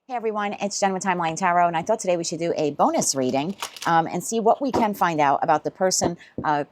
Hey everyone, it's Jen with Timeline Tarot, and I thought today we should do a bonus reading and see what we can find out about the person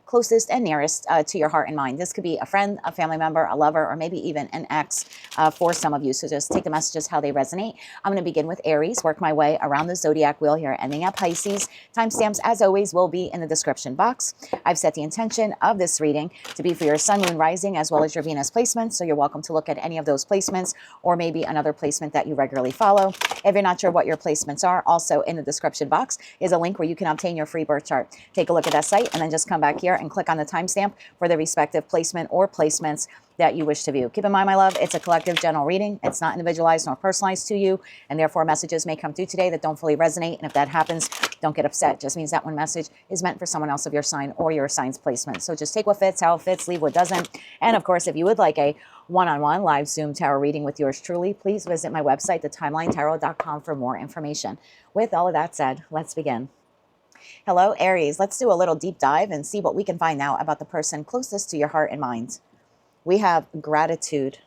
closest and nearest to your heart and mind. This could be a friend, a family member, a lover, or maybe even an ex for some of you. So just take the messages how they resonate. I'm going to begin with Aries, work my way around the zodiac wheel here, ending at Pisces. Timestamps, as always, will be in the description box. I've set the intention of this reading to be for your sun, moon, rising, as well as your Venus placements. So you're welcome to look at any of those placements or maybe another placement that you regularly follow. If you're not sure what your placements are, also in the description box is a link where you can obtain your free birth chart. Take a look at that site and then just come back here and click on the timestamp for the respective placement or placements that you wish to view. Keep in mind, my love, it's a collective general reading. It's not individualized nor personalized to you, and therefore messages may come through today that don't fully resonate. And if that happens, don't get upset. It just means that one message is meant for someone else of your sign or your sign's placement. So just take what fits, how it fits, leave what doesn't. And of course, if you would like a one-on-one live Zoom tarot reading with yours truly, please visit my website, thetimelinetaro.com, for more information. With all of that said, let's begin. Hello, Aries. Let's do a little deep dive and see what we can find out about the person closest to your heart and mind. We have gratitude.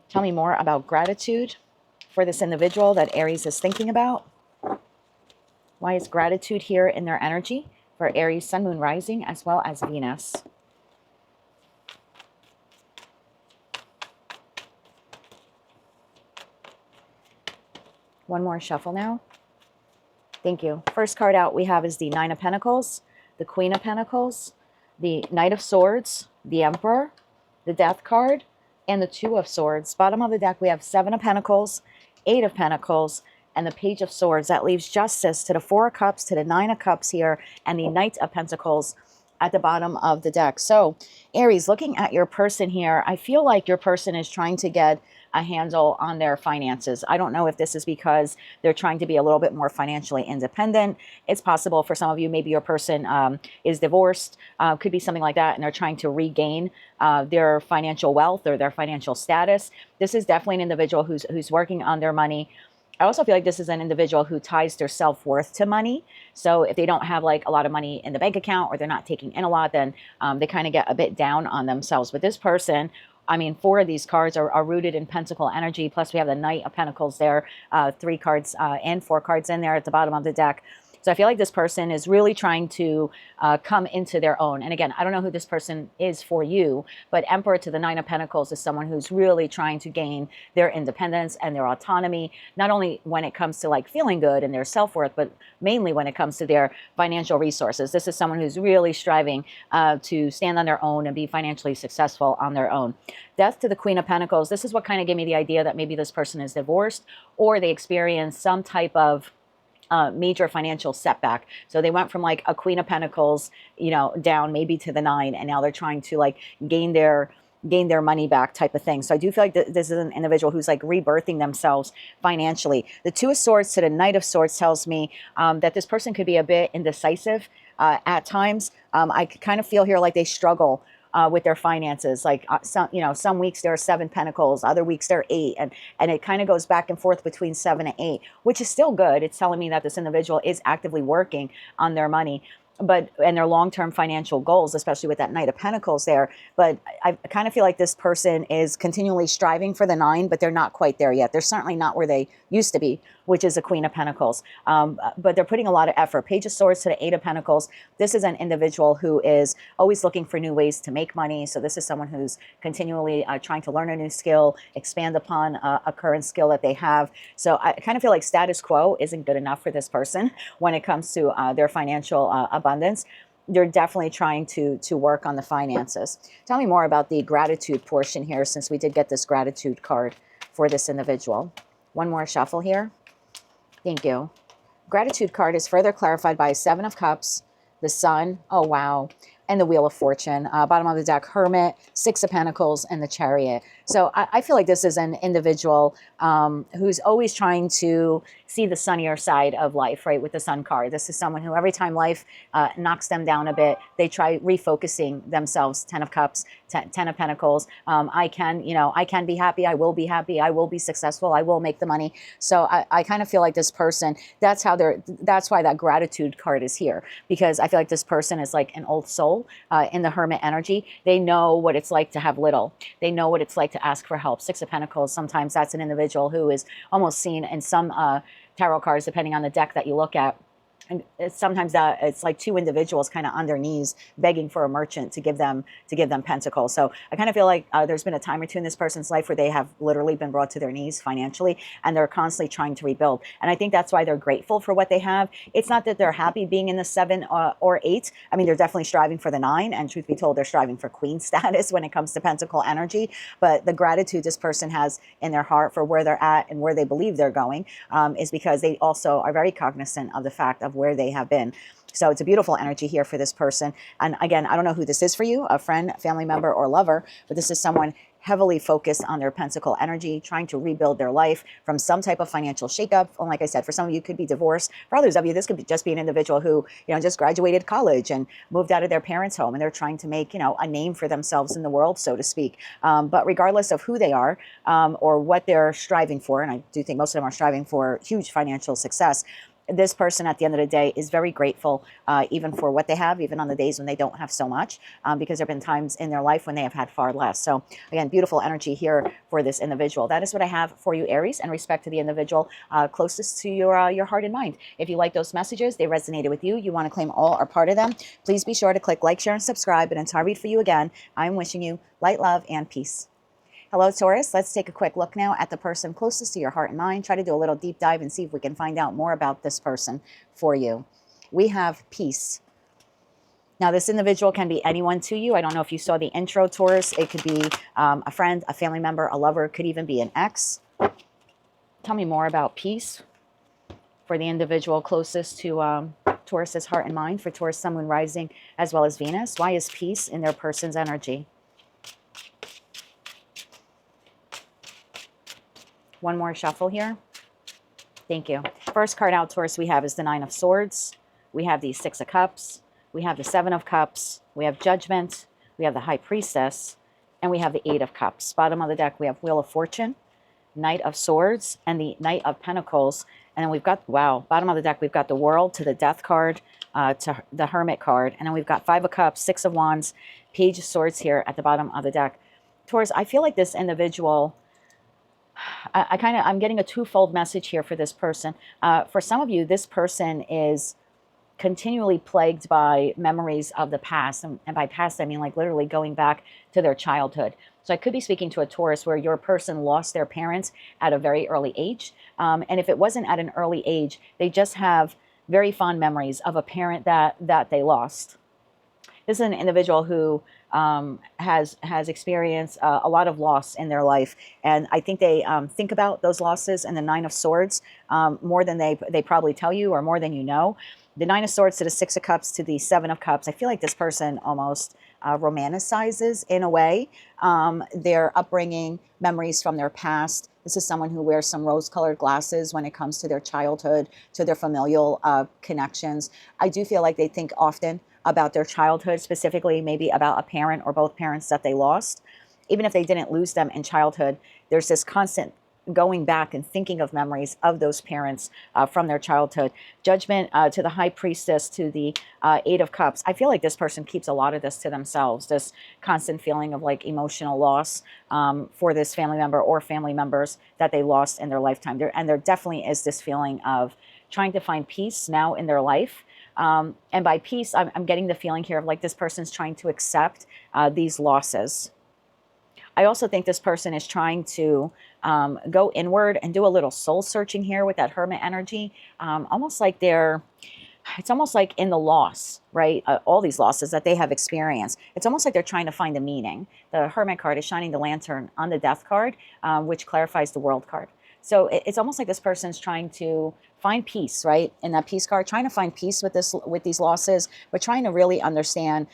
Tell me more about gratitude for this individual that Aries is thinking about. Why is gratitude here in their energy for Aries, sun, moon, rising, as well as Venus? One more shuffle now. Thank you. First card out we have is the Nine of Pentacles, the Queen of Pentacles, the Knight of Swords, the Emperor, the Death card, and the Two of Swords. Bottom of the deck we have Seven of Pentacles, Eight of Pentacles, and the Page of Swords. That leaves justice to the Four of Cups, to the Nine of Cups here, and the Knight of Pentacles at the bottom of the deck. So Aries, looking at your person here, I feel like your person is trying to get a handle on their finances. I don't know if this is because they're trying to be a little bit more financially independent. It's possible for some of you, maybe your person is divorced, could be something like that, and they're trying to regain their financial wealth or their financial status. This is definitely an individual who's working on their money. I also feel like this is an individual who ties their self-worth to money. So if they don't have like a lot of money in the bank account, or they're not taking in a lot, then they kind of get a bit down on themselves. But this person, I mean, four of these cards are rooted in Pentacle energy. Plus we have the Knight of Pentacles there, three cards and four cards in there at the bottom of the deck. So I feel like this person is really trying to come into their own. And again, I don't know who this person is for you, but Emperor to the Nine of Pentacles is someone who's really trying to gain their independence and their autonomy, not only when it comes to like feeling good and their self-worth, but mainly when it comes to their financial resources. This is someone who's really striving to stand on their own and be financially successful on their own. Death to the Queen of Pentacles. This is what kind of gave me the idea that maybe this person is divorced, or they experienced some type of major financial setback. So they went from like a Queen of Pentacles, you know, down maybe to the Nine, and now they're trying to like gain their money back type of thing. So I do feel like this is an individual who's like rebirthing themselves financially. The Two of Swords to the Knight of Swords tells me that this person could be a bit indecisive at times. I kind of feel here like they struggle with their finances. Like some weeks there are Seven Pentacles, other weeks there are Eight, and it kind of goes back and forth between 7 and 8, which is still good. It's telling me that this individual is actively working on their money, and their long-term financial goals, especially with that Knight of Pentacles there. But I kind of feel like this person is continually striving for the 9, but they're not quite there yet. They're certainly not where they used to be, which is a Queen of Pentacles. But they're putting a lot of effort. Page of Swords to the Eight of Pentacles. This is an individual who is always looking for new ways to make money. So this is someone who's continually trying to learn a new skill, expand upon a current skill that they have. So I kind of feel like status quo isn't good enough for this person when it comes to their financial abundance. They're definitely trying to work on the finances. Tell me more about the gratitude portion here, since we did get this gratitude card for this individual. One more shuffle here. Thank you. Gratitude card is further clarified by Seven of Cups, the Sun, oh wow, and the Wheel of Fortune. Bottom of the deck, Hermit, Six of Pentacles, and the Chariot. So I feel like this is an individual who's always trying to see the sunnier side of life, right, with the Sun card. This is someone who every time life knocks them down a bit, they try refocusing themselves. Ten of Cups Ten of Pentacles. I can, you know, I can be happy. I will be happy. I will be successful. I will make the money. So I kind of feel like this person, that's why that gratitude card is here, because I feel like this person is like an old soul in the Hermit energy. They know what it's like to have little. They know what it's like to ask for help. Six of Pentacles, sometimes that's an individual who is almost seen in some tarot cards, depending on the deck that you look at. And sometimes it's like two individuals kind of on their knees begging for a merchant to give them pentacles. So I kind of feel like there's been a time or two in this person's life where they have literally been brought to their knees financially, and they're constantly trying to rebuild. And I think that's why they're grateful for what they have. It's not that they're happy being in the 7 or 8. I mean, they're definitely striving for the 9, and truth be told, they're striving for queen status when it comes to pentacle energy. But the gratitude this person has in their heart for where they're at and where they believe they're going is because they also are very cognizant of the fact of where they have been. So it's a beautiful energy here for this person. And again, I don't know who this is for you, a friend, family member, or lover, but this is someone heavily focused on their pentacle energy, trying to rebuild their life from some type of financial shakeup. And like I said, for some of you, it could be divorce. For others of you, this could just be an individual who, you know, just graduated college and moved out of their parents' home, and they're trying to make, you know, a name for themselves in the world, so to speak. But regardless of who they are or what they're striving for, and I do think most of them are striving for huge financial success, this person at the end of the day is very grateful even for what they have, even on the days when they don't have so much, because there have been times in their life when they have had far less. So again, beautiful energy here for this individual. That is what I have for you, Aries, in respect to the individual closest to your heart and mind. If you like those messages, they resonated with you, you want to claim all or part of them, please be sure to click like, share, and subscribe. And until I read for you again, I'm wishing you light, love, and peace. Hello, Taurus. Let's take a quick look now at the person closest to your heart and mind. Try to do a little deep dive and see if we can find out more about this person for you. We have peace. Now, this individual can be anyone to you. I don't know if you saw the intro, Taurus. It could be a friend, a family member, a lover. It could even be an ex. Tell me more about peace for the individual closest to Taurus's heart and mind, for Taurus, Sun, Moon, Rising, as well as Venus. Why is peace in their person's energy? One more shuffle here. Thank you. First card out, Taurus, we have is the 9 of Swords. We have the 6 of Cups. We have the 7 of Cups. We have Judgment. We have the High Priestess. And we have the 8 of Cups. Bottom of the deck, we have Wheel of Fortune, Knight of Swords, and the Knight of Pentacles. And then we've got, wow, bottom of the deck, we've got the World to the Death card, to the Hermit card. And then we've got 5 of Cups, 6 of Wands, Page of Swords here at the bottom of the deck. Taurus, I feel like this individual, I'm getting a twofold message here for this person. For some of you, this person is continually plagued by memories of the past. And by past, I mean like literally going back to their childhood. So I could be speaking to a Taurus where your person lost their parents at a very early age. And if it wasn't at an early age, they just have very fond memories of a parent that they lost. This is an individual who has experienced a lot of loss in their life. And I think they think about those losses and the 9 of Swords more than they probably tell you, or more than you know. The 9 of Swords to the 6 of Cups to the 7 of Cups. I feel like this person almost romanticizes, in a way, their upbringing, memories from their past. This is someone who wears some rose-colored glasses when it comes to their childhood, to their familial connections. I do feel like they think often about their childhood, specifically maybe about a parent or both parents that they lost. Even if they didn't lose them in childhood, there's this constant going back and thinking of memories of those parents from their childhood. Judgment to the High Priestess to the 8 of Cups. I feel like this person keeps a lot of this to themselves, this constant feeling of like emotional loss for this family member or family members that they lost in their lifetime. And there definitely is this feeling of trying to find peace now in their life. And by peace, I'm getting the feeling here of like this person's trying to accept these losses. I also think this person is trying to go inward and do a little soul searching here with that Hermit energy. Almost like it's almost like in the loss, right? All these losses that they have experienced. It's almost like they're trying to find a meaning. The Hermit card is shining the lantern on the Death card, which clarifies the World card. So it's almost like this person's trying to find peace, right? In that Peace card, trying to find peace with these losses, but trying to really understand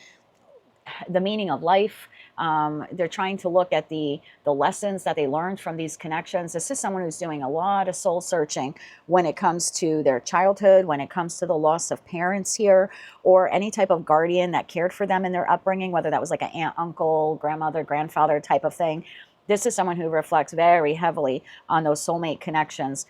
the meaning of life, They're trying to look at the lessons that they learned from these connections. This is someone who's doing a lot of soul searching when it comes to their childhood, when it comes to the loss of parents here, or any type of guardian that cared for them in their upbringing, whether that was like an aunt, uncle, grandmother, grandfather type of thing. This is someone who reflects very heavily on those soulmate connections,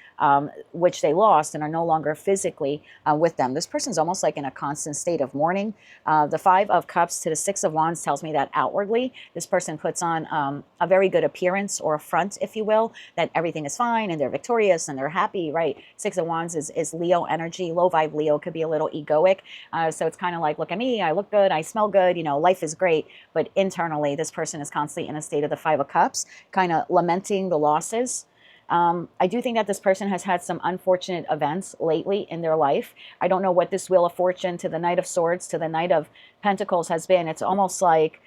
which they lost and are no longer physically with them. This person's almost like in a constant state of mourning. The Five of Cups to the Six of Wands tells me that outwardly, this person puts on a very good appearance or a front, if you will, that everything is fine and they're victorious and they're happy, right? Six of Wands is Leo energy. Low vibe Leo could be a little egoic. So it's kind of like, look at me, I look good, I smell good, you know, life is great. But internally, this person is constantly in a state of the Five of Cups, kind of lamenting the losses. I do think that this person has had some unfortunate events lately in their life. I don't know what this Wheel of Fortune to the Knight of Swords to the Knight of Pentacles has been. It's almost like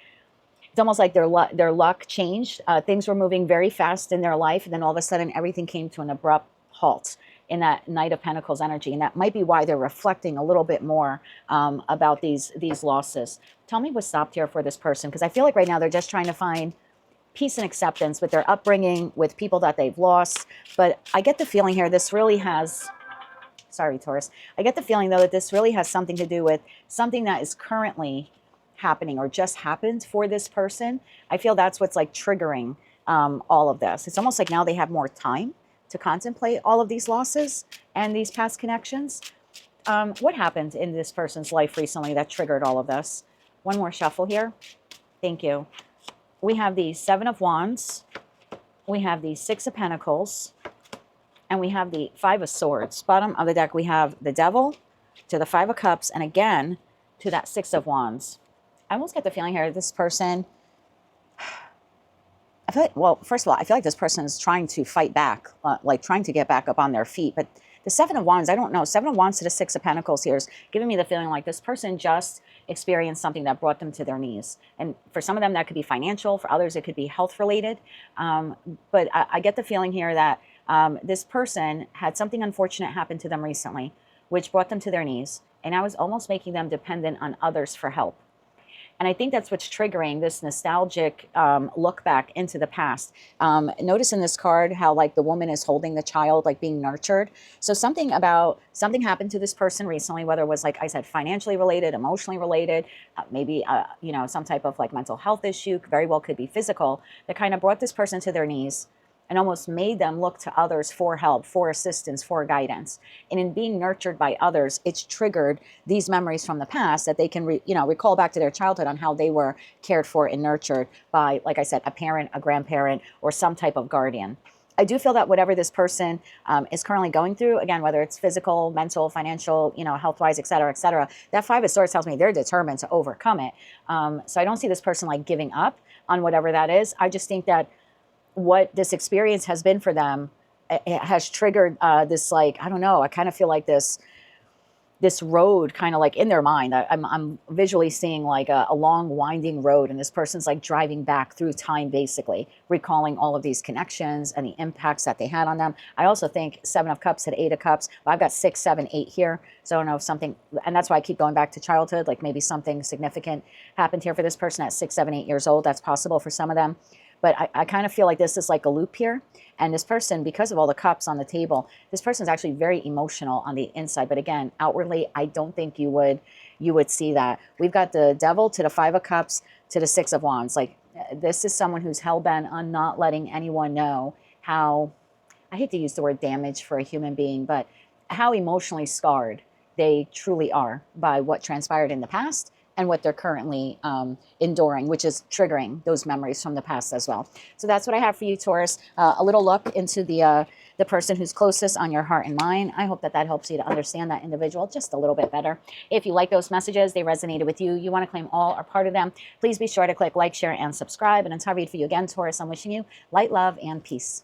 their luck changed. Things were moving very fast in their life, and then all of a sudden everything came to an abrupt halt in that Knight of Pentacles energy, and that might be why they're reflecting a little bit more about these losses. Tell me what stopped here for this person, because I feel like right now they're just trying to find peace and acceptance with their upbringing, with people that they've lost. But I get the feeling here this really has, sorry, Taurus, I get the feeling though that this really has something to do with something that is currently happening or just happened for this person. I feel that's what's like triggering all of this. It's almost like now they have more time to contemplate all of these losses and these past connections. What happened in this person's life recently that triggered all of this? One more shuffle here. Thank you. We have the Seven of Wands, we have the Six of Pentacles, and we have the Five of Swords. Bottom of the deck, we have the Devil to the Five of Cups, and again to that Six of Wands. I almost get the feeling here this person, I feel like, well, first of all, I feel like this person is trying to fight back, like trying to get back up on their feet. But the Seven of Wands, I don't know. Seven of Wands to the Six of Pentacles here is giving me the feeling like this person just experienced something that brought them to their knees. And for some of them, that could be financial. For others, it could be health related. But I get the feeling here that this person had something unfortunate happen to them recently, which brought them to their knees. And I was almost making them dependent on others for help. And I think that's what's triggering this nostalgic look back into the past. Notice in this card how like the woman is holding the child, like being nurtured. So something happened to this person recently, whether it was, like I said, financially related, emotionally related, maybe, you know, some type of like mental health issue, very well could be physical, that kind of brought this person to their knees and almost made them look to others for help, for assistance, for guidance. And in being nurtured by others, it's triggered these memories from the past that they can recall back to their childhood on how they were cared for and nurtured by, like I said, a parent, a grandparent, or some type of guardian. I do feel that whatever this person is currently going through, again, whether it's physical, mental, financial, you know, health-wise, et cetera, that Five of Swords tells me they're determined to overcome it. So I don't see this person like giving up on whatever that is. I just think that what this experience has been for them, it has triggered this, like, I don't know, I kind of feel like this road kind of like in their mind. I'm visually seeing like a long winding road, and this person's like driving back through time, basically recalling all of these connections and the impacts that they had on them. I also think Seven of Cups to Eight of Cups. Well, I've got 6, 7, 8 here, so I don't know if something, and that's why I keep going back to childhood, like maybe something significant happened here for this person at 6, 7, 8 years old. That's possible for some of them. But I kind of feel like this is like a loop here. And this person, because of all the cups on the table, this person is actually very emotional on the inside. But again, outwardly, I don't think you would see that. We've got the Devil to the Five of Cups to the Six of Wands. Like, this is someone who's hell-bent on not letting anyone know how, I hate to use the word damage for a human being, but how emotionally scarred they truly are by what transpired in the past and what they're currently enduring, which is triggering those memories from the past as well. So that's what I have for you, Taurus. A little look into the person who's closest on your heart and mind. I hope that helps you to understand that individual just a little bit better. If you like those messages, they resonated with you, you want to claim all or part of them, please be sure to click like, share, and subscribe. And until I read for you again, Taurus, I'm wishing you light, love, and peace.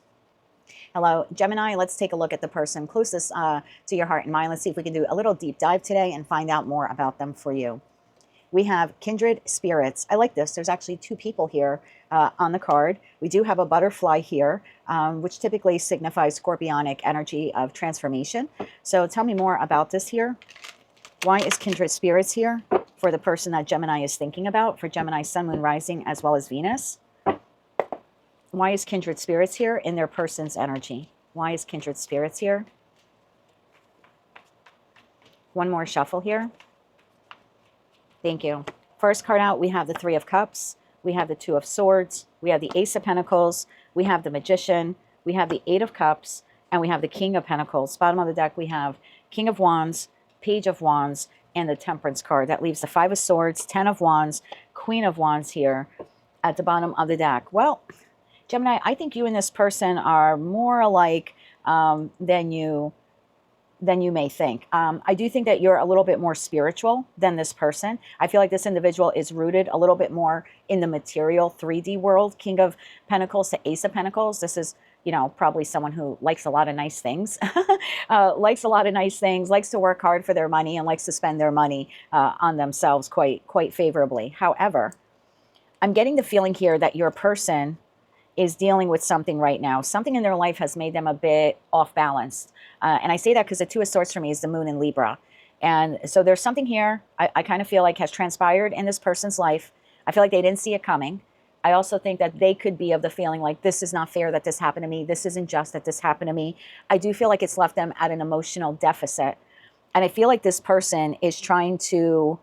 Hello, Gemini. Let's take a look at the person closest to your heart and mind. Let's see if we can do a little deep dive today and find out more about them for you. We have kindred spirits. I like this. There's actually 2 people here on the card. We do have a butterfly here, which typically signifies scorpionic energy of transformation. So tell me more about this here. Why is kindred spirits here? for the person that Gemini is thinking about, for Gemini Sun, Moon, Rising, as well as Venus. Why is kindred spirits here in their person's energy? Why is kindred spirits here? One more shuffle here. Thank you. First card out, we have the Three of Cups. We have the Two of Swords. We have the Ace of Pentacles. We have the Magician. We have the Eight of Cups. And we have the King of Pentacles. Bottom of the deck, we have King of Wands, Page of Wands, and the Temperance card. That leaves the Five of Swords, Ten of Wands, Queen of Wands here at the bottom of the deck. Well, Gemini, I think you and this person are more alike than you may think. I do think that you're a little bit more spiritual than this person. I feel like this individual is rooted a little bit more in the material 3D world. King of Pentacles to Ace of Pentacles. This is, you know, probably someone who likes a lot of nice things, likes to work hard for their money, and likes to spend their money on themselves quite favorably. However, I'm getting the feeling here that your person is dealing with something right now. Something in their life has made them a bit off balance. And I say that because the Two of Swords for me is the Moon in Libra. And so there's something here I kind of feel like has transpired in this person's life. I feel like they didn't see it coming. I also think that they could be of the feeling like, this is not fair that this happened to me. This isn't just that this happened to me. I do feel like it's left them at an emotional deficit. And I feel like this person is trying to,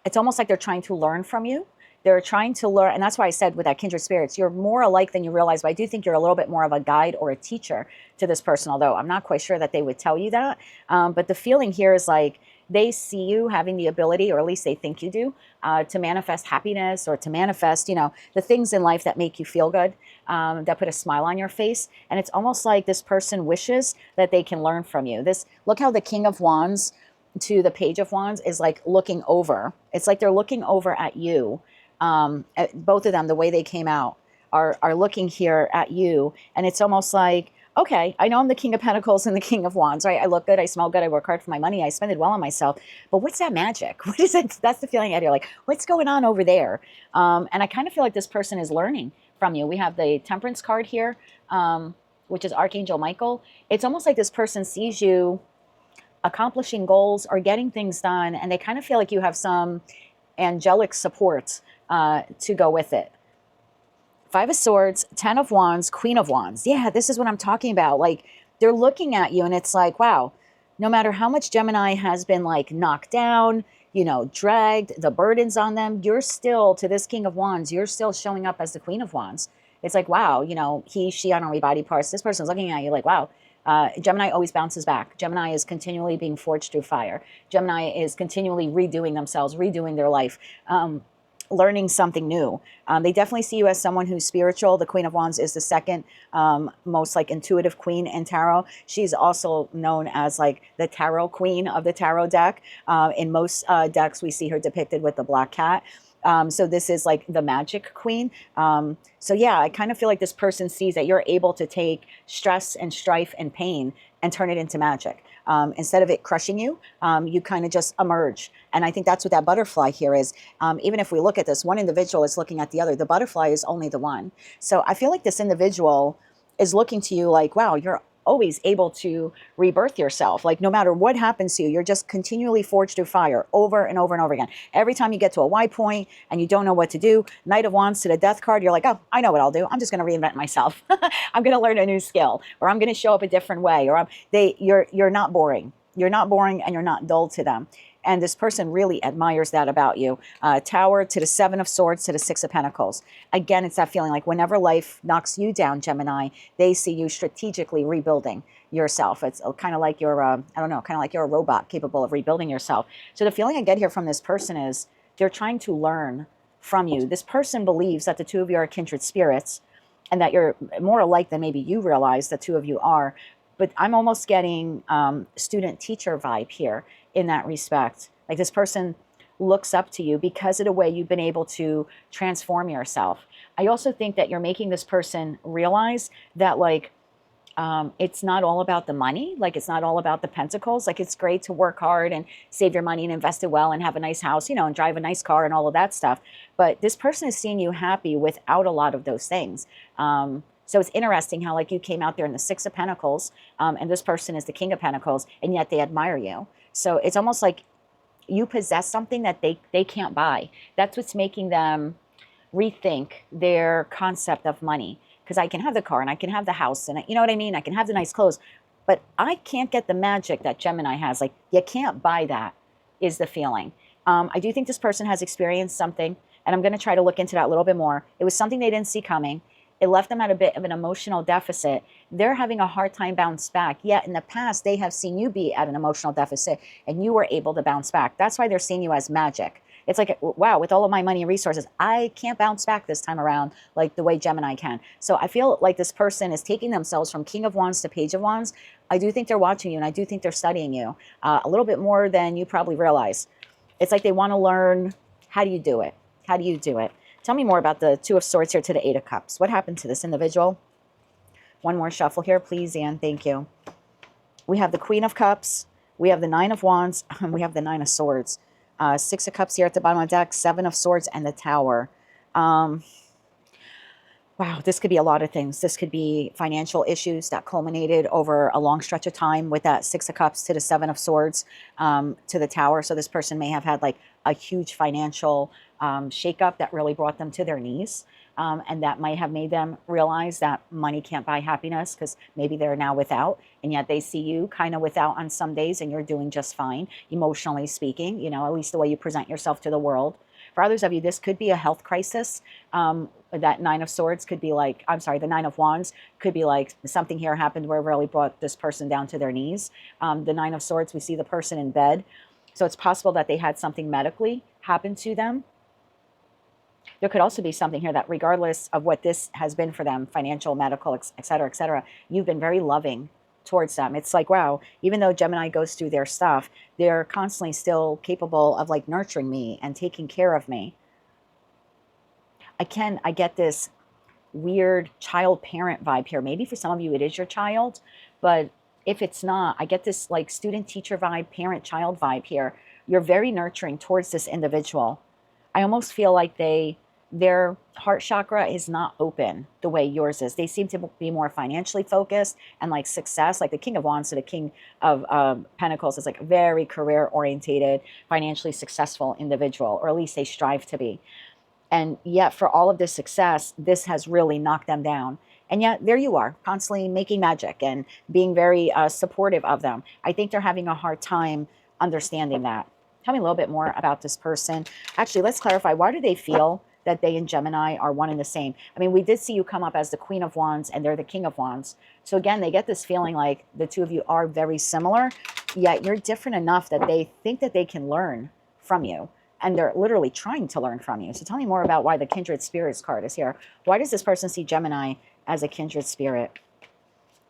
it's almost like they're trying to learn from you. They're trying to learn, and that's why I said with that kindred spirits, you're more alike than you realize, but I do think you're a little bit more of a guide or a teacher to this person, although I'm not quite sure that they would tell you that. But the feeling here is like they see you having the ability, or at least they think you do, to manifest happiness or to manifest, you know, the things in life that make you feel good, that put a smile on your face. And it's almost like this person wishes that they can learn from you. Look how the King of Wands to the Page of Wands is like looking over. It's like they're looking over at you. Both of them, the way they came out, are looking here at you. And it's almost like, okay, I know I'm the King of Pentacles and the King of Wands, right? I look good, I smell good, I work hard for my money, I spend it well on myself. But what's that magic? What is it? That's the feeling I get. Like, what's going on over there? And I kind of feel like this person is learning from you. We have the Temperance card here, which is Archangel Michael. It's almost like this person sees you accomplishing goals or getting things done, and they kind of feel like you have some angelic support to go with it. Five of Swords, Ten of Wands, Queen of Wands. Yeah, this is what I'm talking about. Like, they're looking at you and it's like, wow, no matter how much Gemini has been like knocked down, you know, dragged, the burdens on them, you're still, to this King of Wands, you're still showing up as the Queen of Wands. It's like, wow, you know, he, she, I don't know, body parts. This person's looking at you like, wow. Gemini always bounces back. Gemini is continually being forged through fire. Gemini is continually redoing themselves, redoing their life. Learning something new. They definitely see you as someone who's spiritual. The Queen of Wands is the second most like intuitive queen in tarot. She's also known as like the tarot queen of the tarot deck. In most decks, we see her depicted with the black cat. So this is like the magic queen. So yeah, I kind of feel like this person sees that you're able to take stress and strife and pain and turn it into magic. Instead of it crushing you, you kind of just emerge. And I think that's what that butterfly here is. Even if we look at this, one individual is looking at the other. The butterfly is only the one. So I feel like this individual is looking to you like, wow, you're always able to rebirth yourself. Like no matter what happens to you, you're just continually forged through fire over and over and over again. Every time you get to a Y point and you don't know what to do, Knight of Wands to the Death card, you're like, oh, I know what I'll do. I'm just going to reinvent myself. I'm going to learn a new skill, or I'm going to show up a different way, or you're not boring. You're not boring and you're not dull to them. And this person really admires that about you. Tower to the Seven of Swords to the Six of Pentacles. Again, it's that feeling like whenever life knocks you down, Gemini, they see you strategically rebuilding yourself. It's kind of like you're, I don't know, kind of like you're a robot capable of rebuilding yourself. So the feeling I get here from this person is they're trying to learn from you. This person believes that the two of you are kindred spirits and that you're more alike than maybe you realize the two of you are. But I'm almost getting student-teacher vibe here in that respect. Like this person looks up to you because of the way you've been able to transform yourself. I also think that you're making this person realize that like it's not all about the money. Like it's not all about the pentacles. Like it's great to work hard and save your money and invest it well and have a nice house, you know, and drive a nice car and all of that stuff. But this person is seeing you happy without a lot of those things. So it's interesting how like you came out there in the Six of Pentacles and this person is the King of Pentacles and yet they admire you. So it's almost like you possess something that they can't buy. That's what's making them rethink their concept of money. Because I can have the car and I can have the house and you know what I mean? I can have the nice clothes, but I can't get the magic that Gemini has. Like, you can't buy that, is the feeling. I do think this person has experienced something, and I'm going to try to look into that a little bit more. It was something they didn't see coming. It left them at a bit of an emotional deficit. They're having a hard time bounce back. Yet in the past, they have seen you be at an emotional deficit and you were able to bounce back. That's why they're seeing you as magic. It's like, wow, with all of my money and resources, I can't bounce back this time around like the way Gemini can. So I feel like this person is taking themselves from King of Wands to Page of Wands. I do think they're watching you, and I do think they're studying you a little bit more than you probably realize. It's like they want to learn, how do you do it? How do you do it? Tell me more about the Two of Swords here to the Eight of Cups. What happened to this individual? One more shuffle here, please, Anne. Thank you. We have the Queen of Cups. We have the Nine of Wands. And we have the Nine of Swords. Six of Cups here at the bottom of the deck. Seven of Swords and the Tower. Wow, this could be a lot of things. This could be financial issues that culminated over a long stretch of time with that Six of Cups to the Seven of Swords to the Tower. So this person may have had like a huge financial shakeup that really brought them to their knees. And that might have made them realize that money can't buy happiness, because maybe they're now without, and yet they see you kind of without on some days, and you're doing just fine, emotionally speaking, you know, at least the way you present yourself to the world. For others of you, this could be a health crisis. That Nine of Swords could be like, I'm sorry, the Nine of Wands could be like something here happened where it really brought this person down to their knees. The Nine of Swords, we see the person in bed. So it's possible that they had something medically happen to them. There could also be something here that regardless of what this has been for them, financial, medical, et cetera, you've been very loving towards them. It's like, wow, even though Gemini goes through their stuff, they're constantly still capable of like nurturing me and taking care of me. I get this weird child-parent vibe here. Maybe for some of you it is your child, but if it's not, I get this like student-teacher vibe, parent-child vibe here. You're very nurturing towards this individual. I almost feel like their heart chakra is not open the way yours is. They seem to be more financially focused and like success, like the King of Wands to the King of Pentacles is like a very career-orientated, financially successful individual, or at least they strive to be. And yet for all of this success, this has really knocked them down. And yet there you are, constantly making magic and being very supportive of them. I think they're having a hard time understanding that. Tell me a little bit more about this person. Actually, let's clarify. Why do they feel that they and Gemini are one and the same? I mean, we did see you come up as the Queen of Wands and they're the King of Wands. So again, they get this feeling like the two of you are very similar, yet you're different enough that they think that they can learn from you. And they're literally trying to learn from you. So tell me more about why the Kindred Spirits card is here. Why does this person see Gemini as a kindred spirit?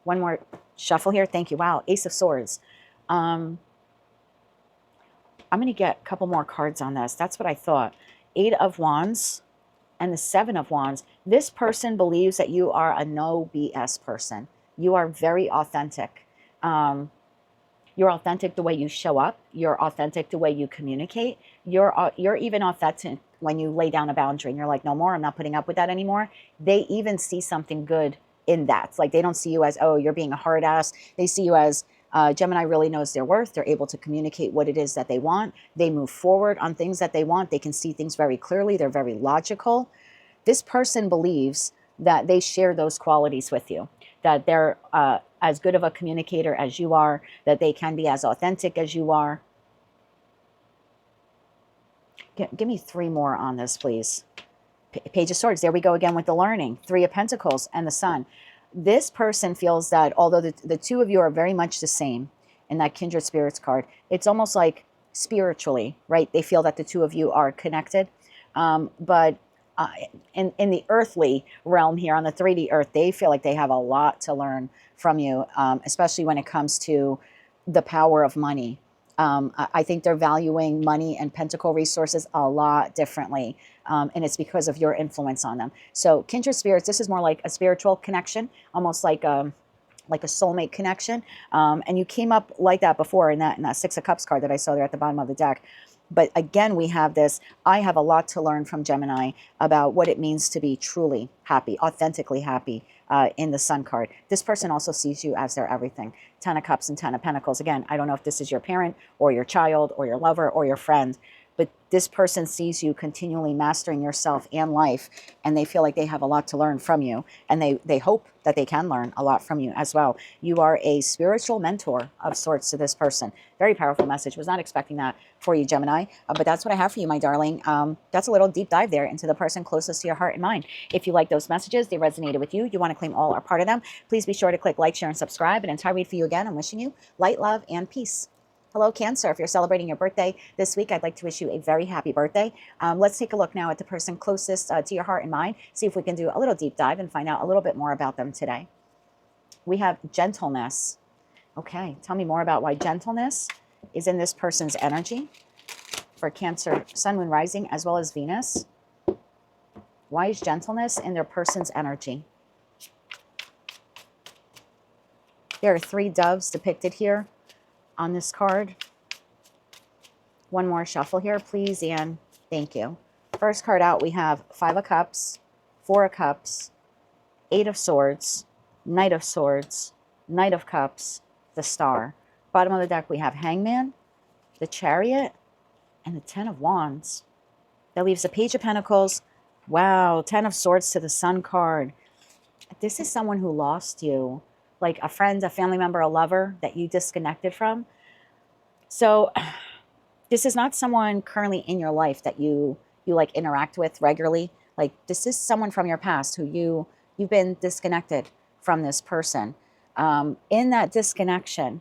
One more shuffle here. Thank you. Wow. Ace of Swords. I'm going to get a couple more cards on this. That's what I thought. Eight of Wands and the Seven of Wands. This person believes that you are a no BS person. You are very authentic. You're authentic the way you show up. You're authentic the way you communicate. You're even authentic when you lay down a boundary and you're like, no more, I'm not putting up with that anymore. They even see something good in that. It's like they don't see you as, oh, you're being a hard ass. They see you as Gemini really knows their worth. They're able to communicate what it is that they want. They move forward on things that they want. They can see things very clearly. They're very logical. This person believes that they share those qualities with you, that they're as good of a communicator as you are, that they can be as authentic as you are. Give me three more on this, please. Page of Swords. There we go again with the learning. Three of Pentacles and the Sun. This person feels that although the two of you are very much the same in that Kindred Spirits card, it's almost like spiritually, right? They feel that the two of you are connected. But in the earthly realm here, on the 3D earth, they feel like they have a lot to learn from you, especially when it comes to the power of money. I think they're valuing money and pentacle resources a lot differently, and it's because of your influence on them. So Kindred Spirits, this is more like a spiritual connection, almost like a soulmate connection. And you came up like that before in that Six of Cups card that I saw there at the bottom of the deck. But again, we have this, I have a lot to learn from Gemini about what it means to be truly happy, authentically happy, in the Sun card. This person also sees you as their everything. 10 of Cups and 10 of Pentacles. Again, I don't know if this is your parent or your child or your lover or your friend, but this person sees you continually mastering yourself and life, and they feel like they have a lot to learn from you, and they hope that they can learn a lot from you as well. You are a spiritual mentor of sorts to this person. Very powerful message. Was not expecting that for you, Gemini, but that's what I have for you, my darling. That's a little deep dive there into the person closest to your heart and mind. If you like those messages, they resonated with you, you want to claim all or part of them, please be sure to click like, share, and subscribe. And until I read for you again, I'm wishing you light, love, and peace. Hello, Cancer. If you're celebrating your birthday this week, I'd like to wish you a very happy birthday. Let's take a look now at the person closest to your heart and mind, see if we can do a little deep dive and find out a little bit more about them today. We have gentleness. Okay, tell me more about why gentleness is in this person's energy for Cancer, Sun, Moon, Rising, as well as Venus. Why is gentleness in their person's energy? There are 3 doves depicted here on this card. One more shuffle here, please, and thank you. First card out, we have 5 of Cups, 4 of Cups, 8 of Swords, Knight of Swords, Knight of Cups, the Star. Bottom of the deck, we have Hangman, the Chariot, and the 10 of Wands. That leaves the Page of Pentacles. Wow, 10 of Swords to the Sun card. This is someone who lost you, like a friend, a family member, a lover that you disconnected from. So this is not someone currently in your life that you like interact with regularly. Like, this is someone from your past who you've been disconnected from this person. In that disconnection,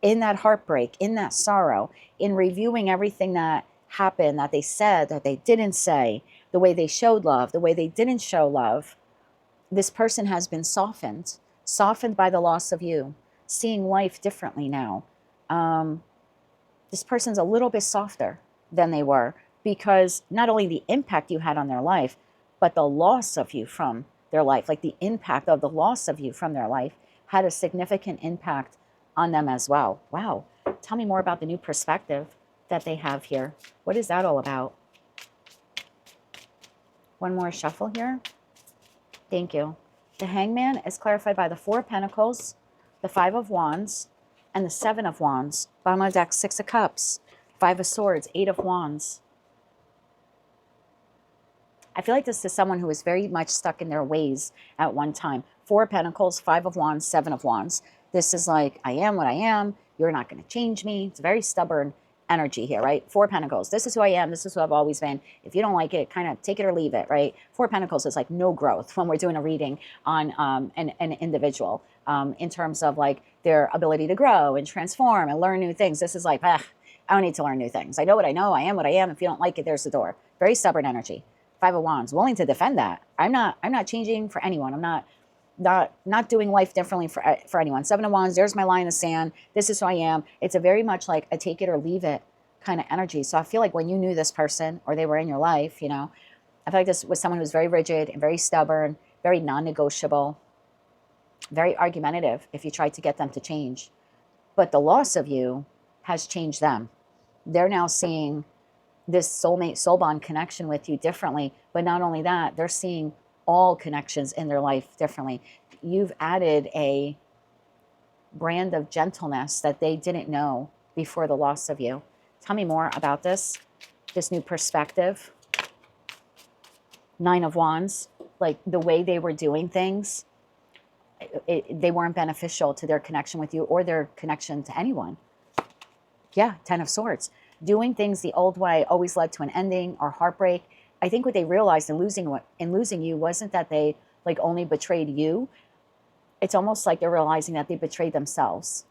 in that heartbreak, in that sorrow, in reviewing everything that happened, that they said, that they didn't say, the way they showed love, the way they didn't show love, this person has been softened by the loss of you, seeing life differently now. This person's a little bit softer than they were, because not only the impact you had on their life, but the loss of you from their life, like the impact of the loss of you from their life had a significant impact on them as well. Wow. Tell me more about the new perspective that they have here. What is that all about? One more shuffle here. Thank you. The Hangman is clarified by the 4 of Pentacles, the 5 of Wands, and the 7 of Wands. Bottom of the deck, 6 of Cups, 5 of Swords, 8 of Wands. I feel like this is someone who was very much stuck in their ways at one time. 4 of Pentacles, 5 of Wands, 7 of Wands. This is like, I am what I am. You're not going to change me. It's a very stubborn energy here, right? 4 of Pentacles. This is who I am. This is who I've always been. If you don't like it, kind of take it or leave it, right? 4 of Pentacles is like no growth when we're doing a reading on an individual in terms of like their ability to grow and transform and learn new things. This is like, I don't need to learn new things. I know what I know. I am what I am. If you don't like it, there's the door. Very stubborn energy. 5 of Wands, willing to defend that. I'm not changing for anyone. I'm not doing life differently for anyone. 7 of Wands, there's my line in the sand. This is who I am. It's a very much like a take it or leave it kind of energy. So I feel like when you knew this person or they were in your life, you know, I feel like this was someone who was very rigid and very stubborn, very non-negotiable, very argumentative if you tried to get them to change. But the loss of you has changed them. They're now seeing this soulmate, soul bond connection with you differently. But not only that, they're seeing all connections in their life differently. You've added a brand of gentleness that they didn't know before the loss of you. Tell me more about this new perspective. 9 of Wands, like the way they were doing things, they weren't beneficial to their connection with you or their connection to anyone. Yeah, 10 of Swords. Doing things the old way always led to an ending or heartbreak. I think what they realized in losing you wasn't that they like only betrayed you. It's almost like they're realizing that they betrayed themselves.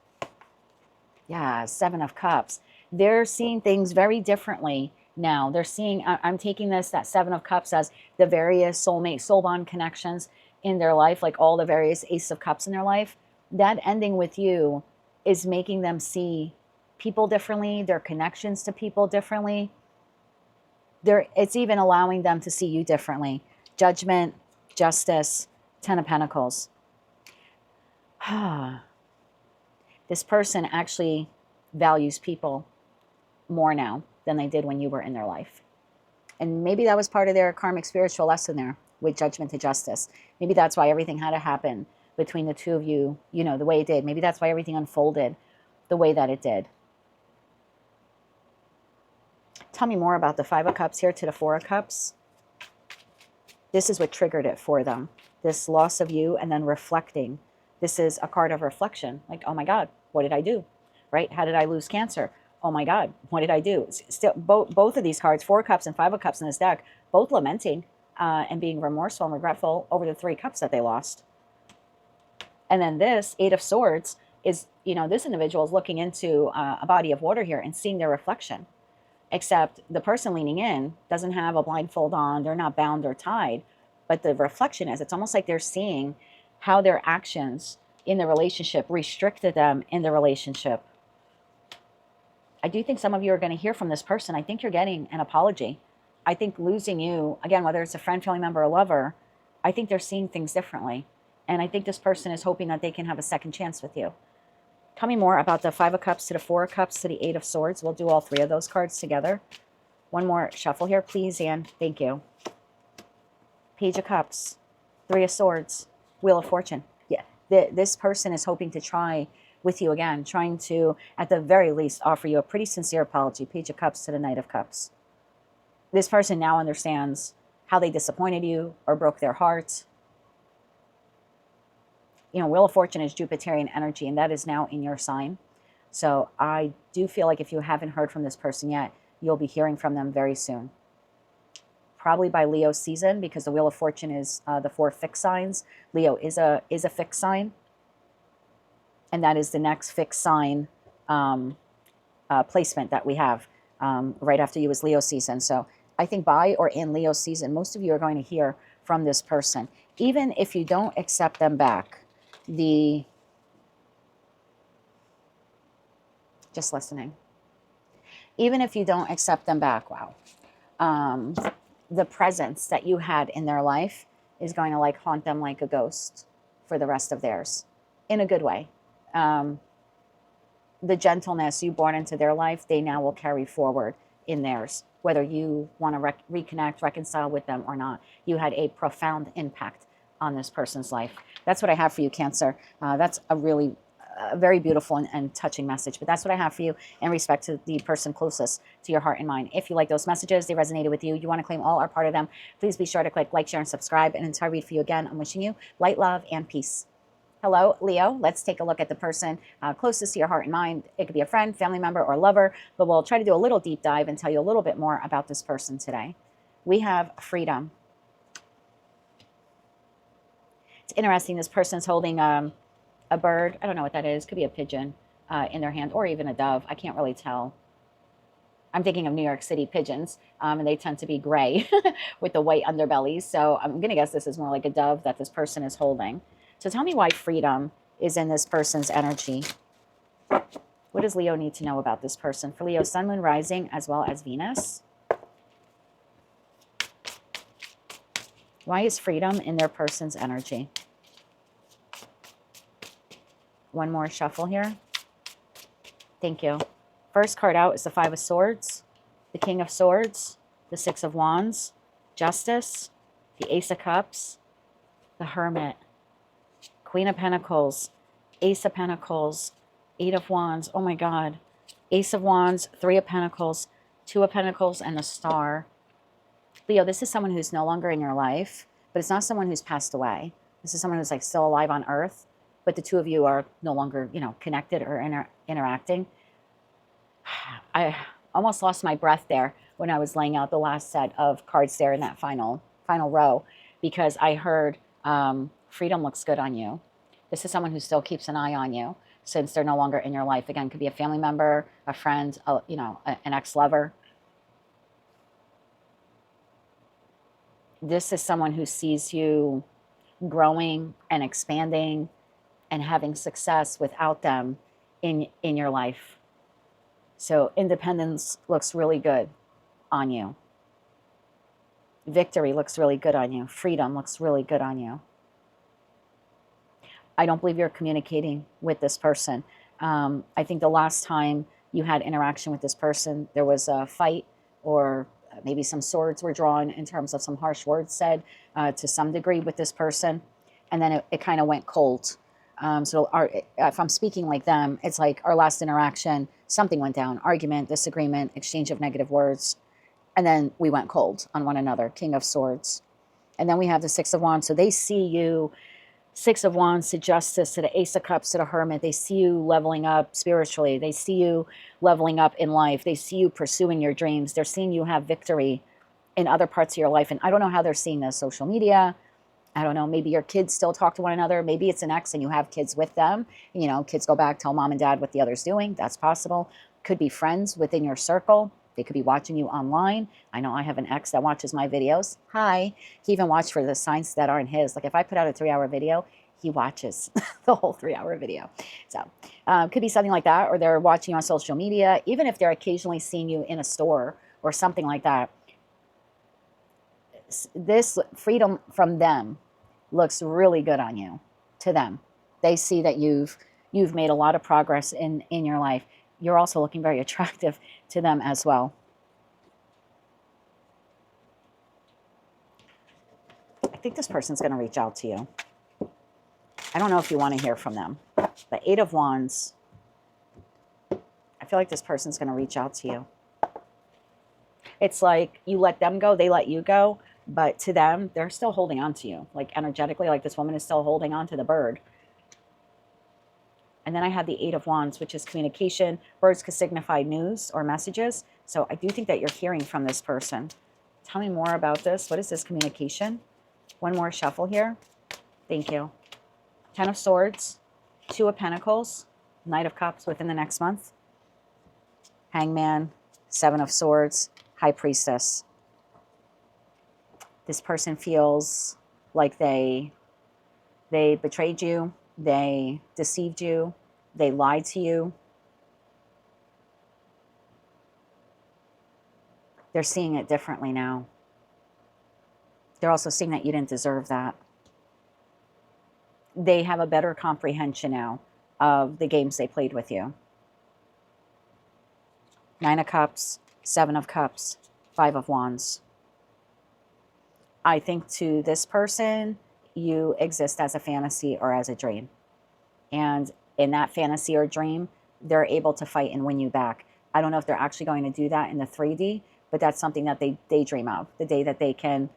Yeah, 7 of Cups. They're seeing things very differently now. They're seeing, I'm taking that 7 of Cups as the various soulmate, soul bond connections in their life, like all the various Ace of Cups in their life. That ending with you is making them see people differently, their connections to people differently. It's even allowing them to see you differently. Judgment, justice, 10 of Pentacles. This person actually values people more now than they did when you were in their life. And maybe that was part of their karmic spiritual lesson there with judgment to justice. Maybe that's why everything had to happen between the two of you, you know, the way it did. Maybe that's why everything unfolded the way that it did. Tell me more about the Five of Cups here to the Four of Cups. This is what triggered it for them. This loss of you and then reflecting. This is a card of reflection. Like, oh my God, what did I do? Right? How did I lose Cancer? Oh my God, what did I do? Still, both of these cards, Four of Cups and Five of Cups in this deck, both lamenting and being remorseful and regretful over the Three Cups that they lost. And then this Eight of Swords is, you know, this individual is looking into a body of water here and seeing their reflection. Except the person leaning in doesn't have a blindfold on. They're not bound or tied. But the reflection is, it's almost like they're seeing how their actions in the relationship restricted them in the relationship. I do think some of you are going to hear from this person. I think you're getting an apology. I think losing you, again, whether it's a friend, family member, or lover, I think they're seeing things differently. And I think this person is hoping that they can have a second chance with you. Tell me more about the Five of Cups to the Four of Cups to the Eight of Swords. We'll do all three of those cards together. One more shuffle here, please, Anne. Thank you. Page of Cups, Three of Swords, Wheel of Fortune. Yeah, this person is hoping to try with you again, trying to, at the very least, offer you a pretty sincere apology. Page of Cups to the Knight of Cups. This person now understands how they disappointed you or broke their heart. You know, Wheel of Fortune is Jupiterian energy, and that is now in your sign. So I do feel like if you haven't heard from this person yet, you'll be hearing from them very soon. Probably by Leo season, because the Wheel of Fortune is the 4 fixed signs. Leo is a fixed sign. And that is the next fixed sign placement that we have. Right after you is Leo season. So I think by or in Leo season, most of you are going to hear from this person. Even if you don't accept them back, just listening. Even if you don't accept them back, wow. The presence that you had in their life is going to like haunt them like a ghost for the rest of theirs, in a good way. The gentleness you brought into their life, they now will carry forward in theirs, whether you want to reconnect, reconcile with them or not. You had a profound impact on this person's life. That's what I have for you, Cancer. That's a really very beautiful and touching message. But that's what I have for you in respect to the person closest to your heart and mind. If you like those messages, they resonated with you, you want to claim all or part of them, please be sure to click like, share, and subscribe. And until I read for you again, I'm wishing you light, love, and peace. Hello, Leo. Let's take a look at the person closest to your heart and mind. It could be a friend, family member, or lover, but we'll try to do a little deep dive and tell you a little bit more about this person today. We have freedom. It's interesting. This person's holding a bird. I don't know what that is. Could be a pigeon in their hand or even a dove. I can't really tell. I'm thinking of New York City pigeons, and they tend to be gray with the white underbellies. So I'm going to guess this is more like a dove that this person is holding. So tell me why freedom is in this person's energy. What does Leo need to know about this person? For Leo, Sun, Moon, Rising, as well as Venus. Why is freedom in their person's energy? One more shuffle here. Thank you. First card out is the Five of Swords, the King of Swords, the Six of Wands, Justice, the Ace of Cups, the Hermit, Queen of Pentacles, Ace of Pentacles, Eight of Wands. Oh my God. Ace of Wands, Three of Pentacles, Two of Pentacles, and the Star. Leo, this is someone who's no longer in your life, but it's not someone who's passed away. This is someone who's like still alive on Earth, but the two of you are no longer, you know, connected or interacting. I almost lost my breath there when I was laying out the last set of cards there in that final row, because I heard freedom looks good on you. This is someone who still keeps an eye on you since they're no longer in your life. Again, could be a family member, a friend, you know, an ex-lover. This is someone who sees you growing and expanding and having success without them in your life. So independence looks really good on you. Victory looks really good on you. Freedom looks really good on you. I don't believe you're communicating with this person. I think the last time you had interaction with this person, there was a fight or maybe some swords were drawn in terms of some harsh words said to some degree with this person. And then it kind of went cold. So if I'm speaking like them, it's like our last interaction, something went down, argument, disagreement, exchange of negative words. And then we went cold on one another, King of Swords. And then we have the Six of Wands. So they see you, Six of Wands to Justice, to the Ace of Cups, to the Hermit. They see you leveling up spiritually. They see you leveling up in life. They see you pursuing your dreams. They're seeing you have victory in other parts of your life. And I don't know how they're seeing this, social media. I don't know, maybe your kids still talk to one another. Maybe it's an ex and you have kids with them. You know, kids go back, tell mom and dad what the other's doing. That's possible. Could be friends within your circle. They could be watching you online. I know I have an ex that watches my videos. Hi. He even watched for the signs that aren't his. Like if I put out a 3-hour video, he watches the whole 3-hour video. So could be something like that. Or they're watching you on social media. Even if they're occasionally seeing you in a store or something like that. This freedom from them looks really good on you, to them. They see that you've made a lot of progress in your life. You're also looking very attractive to them as well. I think this person's going to reach out to you. I don't know if you want to hear from them. The Eight of Wands. I feel like this person's going to reach out to you. It's like you let them go, they let you go. But to them, they're still holding on to you. Like energetically, like this woman is still holding on to the bird. And then I have the Eight of Wands, which is communication. Birds could signify news or messages. So I do think that you're hearing from this person. Tell me more about this. What is this communication? One more shuffle here. Thank you. Ten of Swords, Two of Pentacles, Knight of Cups within the next month. Hangman, Seven of Swords, High Priestess. This person feels like they betrayed you, they deceived you, they lied to you. They're seeing it differently now. They're also seeing that you didn't deserve that. They have a better comprehension now of the games they played with you. Nine of Cups, Seven of Cups, Five of Wands. I think to this person, you exist as a fantasy or as a dream. And in that fantasy or dream, they're able to fight and win you back. I don't know if they're actually going to do that in the 3D, but that's something that they daydream of. The day that they can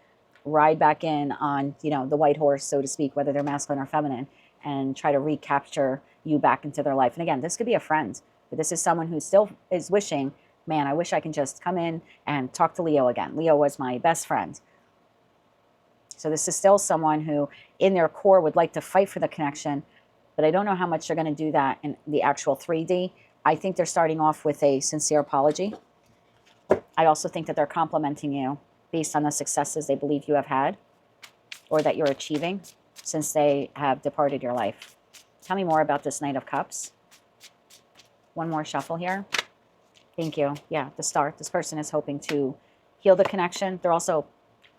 ride back in on, you know, the white horse, so to speak, whether they're masculine or feminine, and try to recapture you back into their life. And again, this could be a friend, but this is someone who still is wishing, man, I wish I can just come in and talk to Leo again. Leo was my best friend. So this is still someone who in their core would like to fight for the connection, but I don't know how much they're going to do that in the actual 3D. I think they're starting off with a sincere apology. I also think that they're complimenting you based on the successes they believe you have had or that you're achieving since they have departed your life. Tell me more about this Knight of Cups. One more shuffle here. Thank you. Yeah, the start. This person is hoping to heal the connection. They're also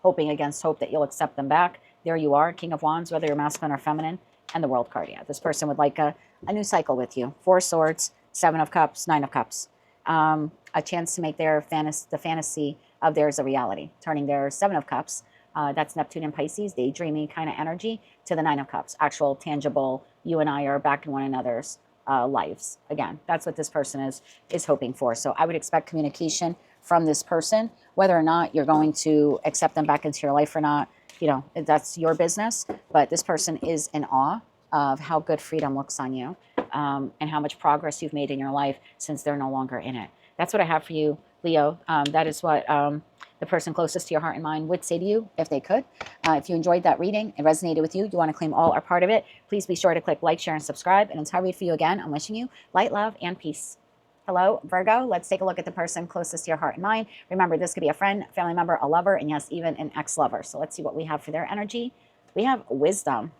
hoping against hope that you'll accept them back. There you are, King of Wands, whether you're masculine or feminine, and the World card. Yeah, this person would like a new cycle with you. Four Swords, Seven of Cups, Nine of Cups. A chance to make their the fantasy of theirs a reality, turning their Seven of Cups, that's Neptune and Pisces, daydreamy kind of energy, to the Nine of Cups, actual, tangible, you and I are back in one another's lives. Again, that's what this person is hoping for. So I would expect communication from this person, whether or not you're going to accept them back into your life or not, you know, that's your business. But this person is in awe of how good freedom looks on you, and how much progress you've made in your life since they're no longer in it. That's what I have for you, Leo. That is what the person closest to your heart and mind would say to you if they could. If you enjoyed that reading, it resonated with you, you want to claim all or part of it, please be sure to click like, share, and subscribe. And until I read for you again, I'm wishing you light, love, and peace. Hello, Virgo. Let's take a look at the person closest to your heart and mind. Remember, this could be a friend, family member, a lover, and yes, even an ex-lover. So let's see what we have for their energy. We have wisdom.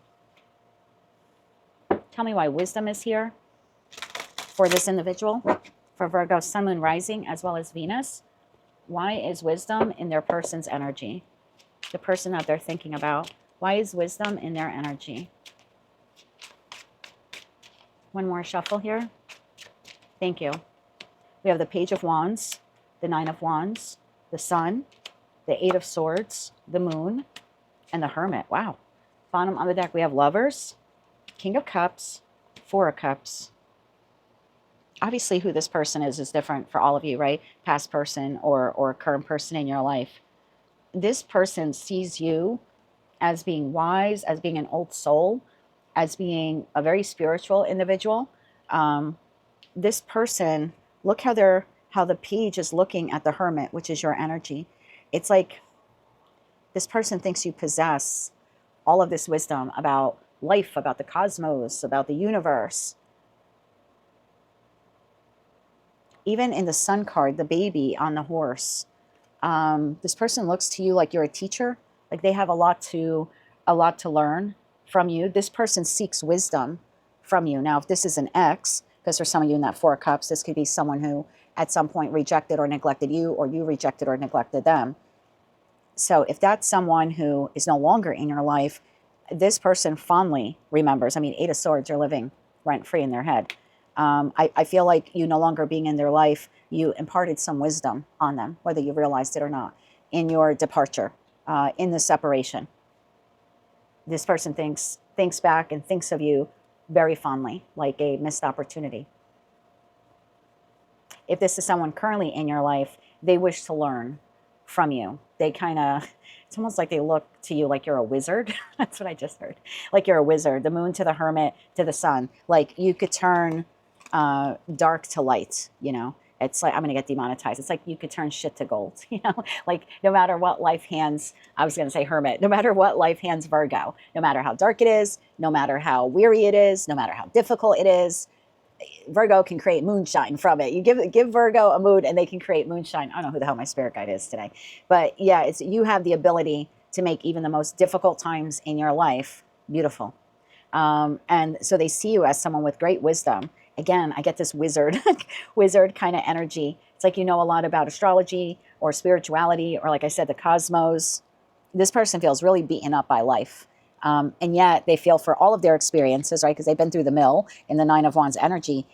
Tell me why wisdom is here for this individual, for Virgo, Sun, Moon, Rising, as well as Venus. Why is wisdom in their person's energy? The person that they're thinking about. Why is wisdom in their energy? One more shuffle here. Thank you. We have the Page of Wands, the Nine of Wands, the Sun, the Eight of Swords, the Moon, and the Hermit. Wow. Bottom on the deck, we have Lovers, King of Cups, Four of Cups. Obviously, who this person is different for all of you, right? Past person or current person in your life. This person sees you as being wise, as being an old soul, as being a very spiritual individual. This person, look how the page is looking at the Hermit, which is your energy. It's like this person thinks you possess all of this wisdom about life, about the cosmos, about the universe. Even in the Sun card, the baby on the horse, this person looks to you like you're a teacher, like they have a lot to learn from you. This person seeks wisdom from you. Now, if this is an ex, because for some of you in that Four of Cups, this could be someone who at some point rejected or neglected you, or you rejected or neglected them. So if that's someone who is no longer in your life, this person fondly remembers. I mean, Eight of Swords are living rent-free in their head. I feel like you no longer being in their life, you imparted some wisdom on them, whether you realized it or not, in your departure, in the separation. This person thinks back and thinks of you very fondly, like a missed opportunity. If this is someone currently in your life, they wish to learn from you. They kind of, it's almost like they look to you like you're a wizard. That's what I just heard. Like you're a wizard. The Moon to the Hermit to the Sun. Like you could turn dark to light, you know. It's like, I'm going to get demonetized. It's like you could turn shit to gold, you know. Like no matter what life hands, I was going to say Hermit, no matter what life hands Virgo, no matter how dark it is, no matter how weary it is, no matter how difficult it is, Virgo can create moonshine from it. You give Virgo a mood and they can create moonshine. I don't know who the hell my spirit guide is today. But yeah, you have the ability to make even the most difficult times in your life beautiful. And so they see you as someone with great wisdom. Again, I get this wizard kind of energy. It's like you know a lot about astrology or spirituality or, like I said, the cosmos. This person feels really beaten up by life. And yet they feel for all of their experiences, right, because they've been through the mill in the Nine of Wands energy,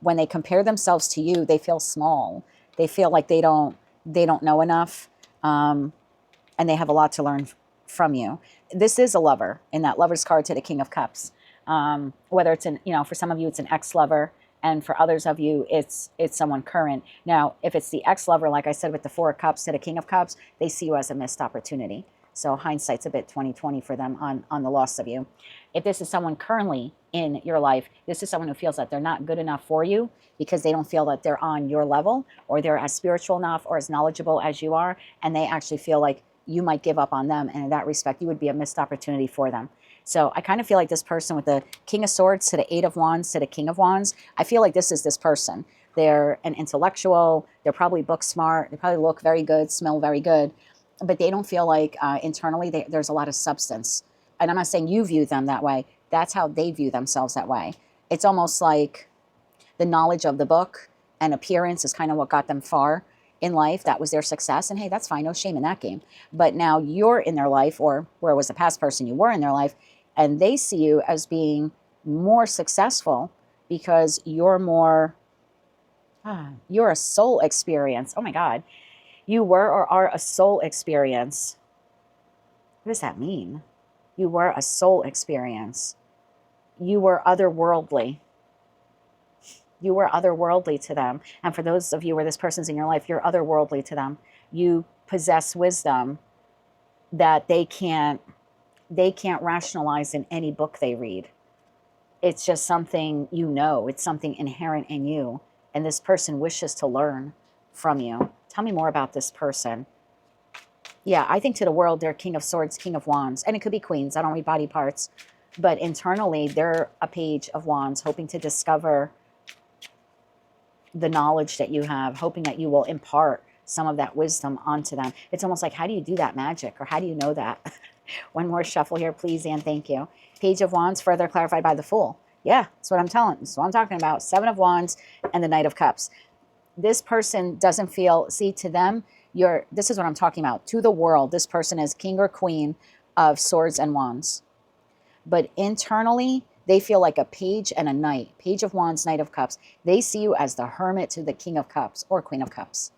when they compare themselves to you, they feel small. They feel like they don't know enough, and they have a lot to learn from you. This is a lover in that Lover's card to the King of Cups. Whether it's for some of you, it's an ex-lover, and for others of you, it's someone current. Now, if it's the ex-lover, like I said, with the Four of Cups to the King of Cups, they see you as a missed opportunity. So hindsight's a bit 20/20 for them on the loss of you. If this is someone currently in your life, this is someone who feels that they're not good enough for you because they don't feel that they're on your level or they're as spiritual enough or as knowledgeable as you are, and they actually feel like you might give up on them, and in that respect, you would be a missed opportunity for them. So I kind of feel like this person with the King of Swords to the Eight of Wands to the King of Wands, I feel like this is this person. They're an intellectual. They're probably book smart. They probably look very good, smell very good. But they don't feel like internally there's a lot of substance. And I'm not saying you view them that way. That's how they view themselves that way. It's almost like the knowledge of the book and appearance is kind of what got them far in life. That was their success. And hey, that's fine. No shame in that game. But now you're in their life, or where it was the past person you were in their life, and they see you as being more successful because you're a soul experience. Oh my God. You were or are a soul experience. What does that mean? You were a soul experience. You were otherworldly. You were otherworldly to them. And for those of you where this person's in your life, you're otherworldly to them. You possess wisdom that they can't rationalize in any book they read. It's just something you know. It's something inherent in you. And this person wishes to learn from you. Tell me more about this person. Yeah, I think to the world, they're King of Swords, King of Wands. And it could be Queens. I don't read body parts. But internally, they're a Page of Wands, hoping to discover the knowledge that you have, hoping that you will impart some of that wisdom onto them. It's almost like, how do you do that magic? Or how do you know that? One more shuffle here, please, and thank you. Page of Wands, further clarified by the Fool. Yeah, that's what I'm telling. That's what I'm talking about. Seven of Wands and the Knight of Cups. This person doesn't feel, see, to them, this is what I'm talking about. To the world, this person is king or queen of swords and wands. But internally, they feel like a page and a knight. Page of Wands, Knight of Cups. They see you as the hermit to the King of Cups or Queen of Cups.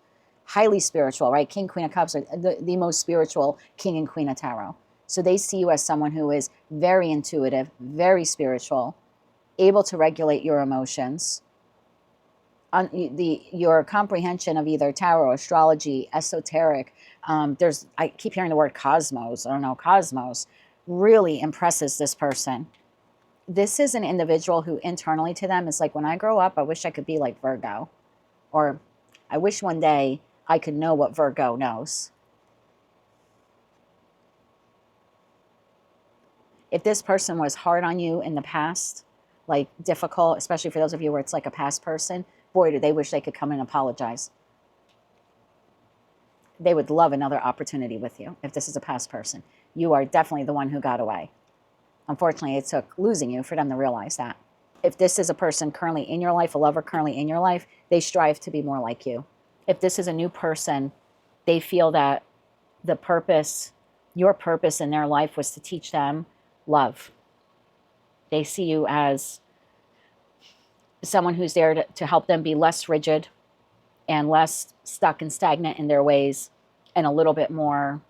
highly spiritual, right? King, Queen of Cups are the most spiritual king and queen of tarot. So they see you as someone who is very intuitive, very spiritual, able to regulate your emotions. Your comprehension of either tarot, astrology, esoteric, I keep hearing the word cosmos, I don't know, cosmos, really impresses this person. This is an individual who internally to them is like, when I grow up, I wish I could be like Virgo. Or I wish one day I could know what Virgo knows. If this person was hard on you in the past, like difficult, especially for those of you where it's like a past person, boy, do they wish they could come and apologize. They would love another opportunity with you if this is a past person. You are definitely the one who got away. Unfortunately, it took losing you for them to realize that. If this is a person currently in your life, a lover currently in your life, they strive to be more like you. If this is a new person, they feel that your purpose in their life was to teach them love. They see you as someone who's there to help them be less rigid and less stuck and stagnant in their ways, and a little bit more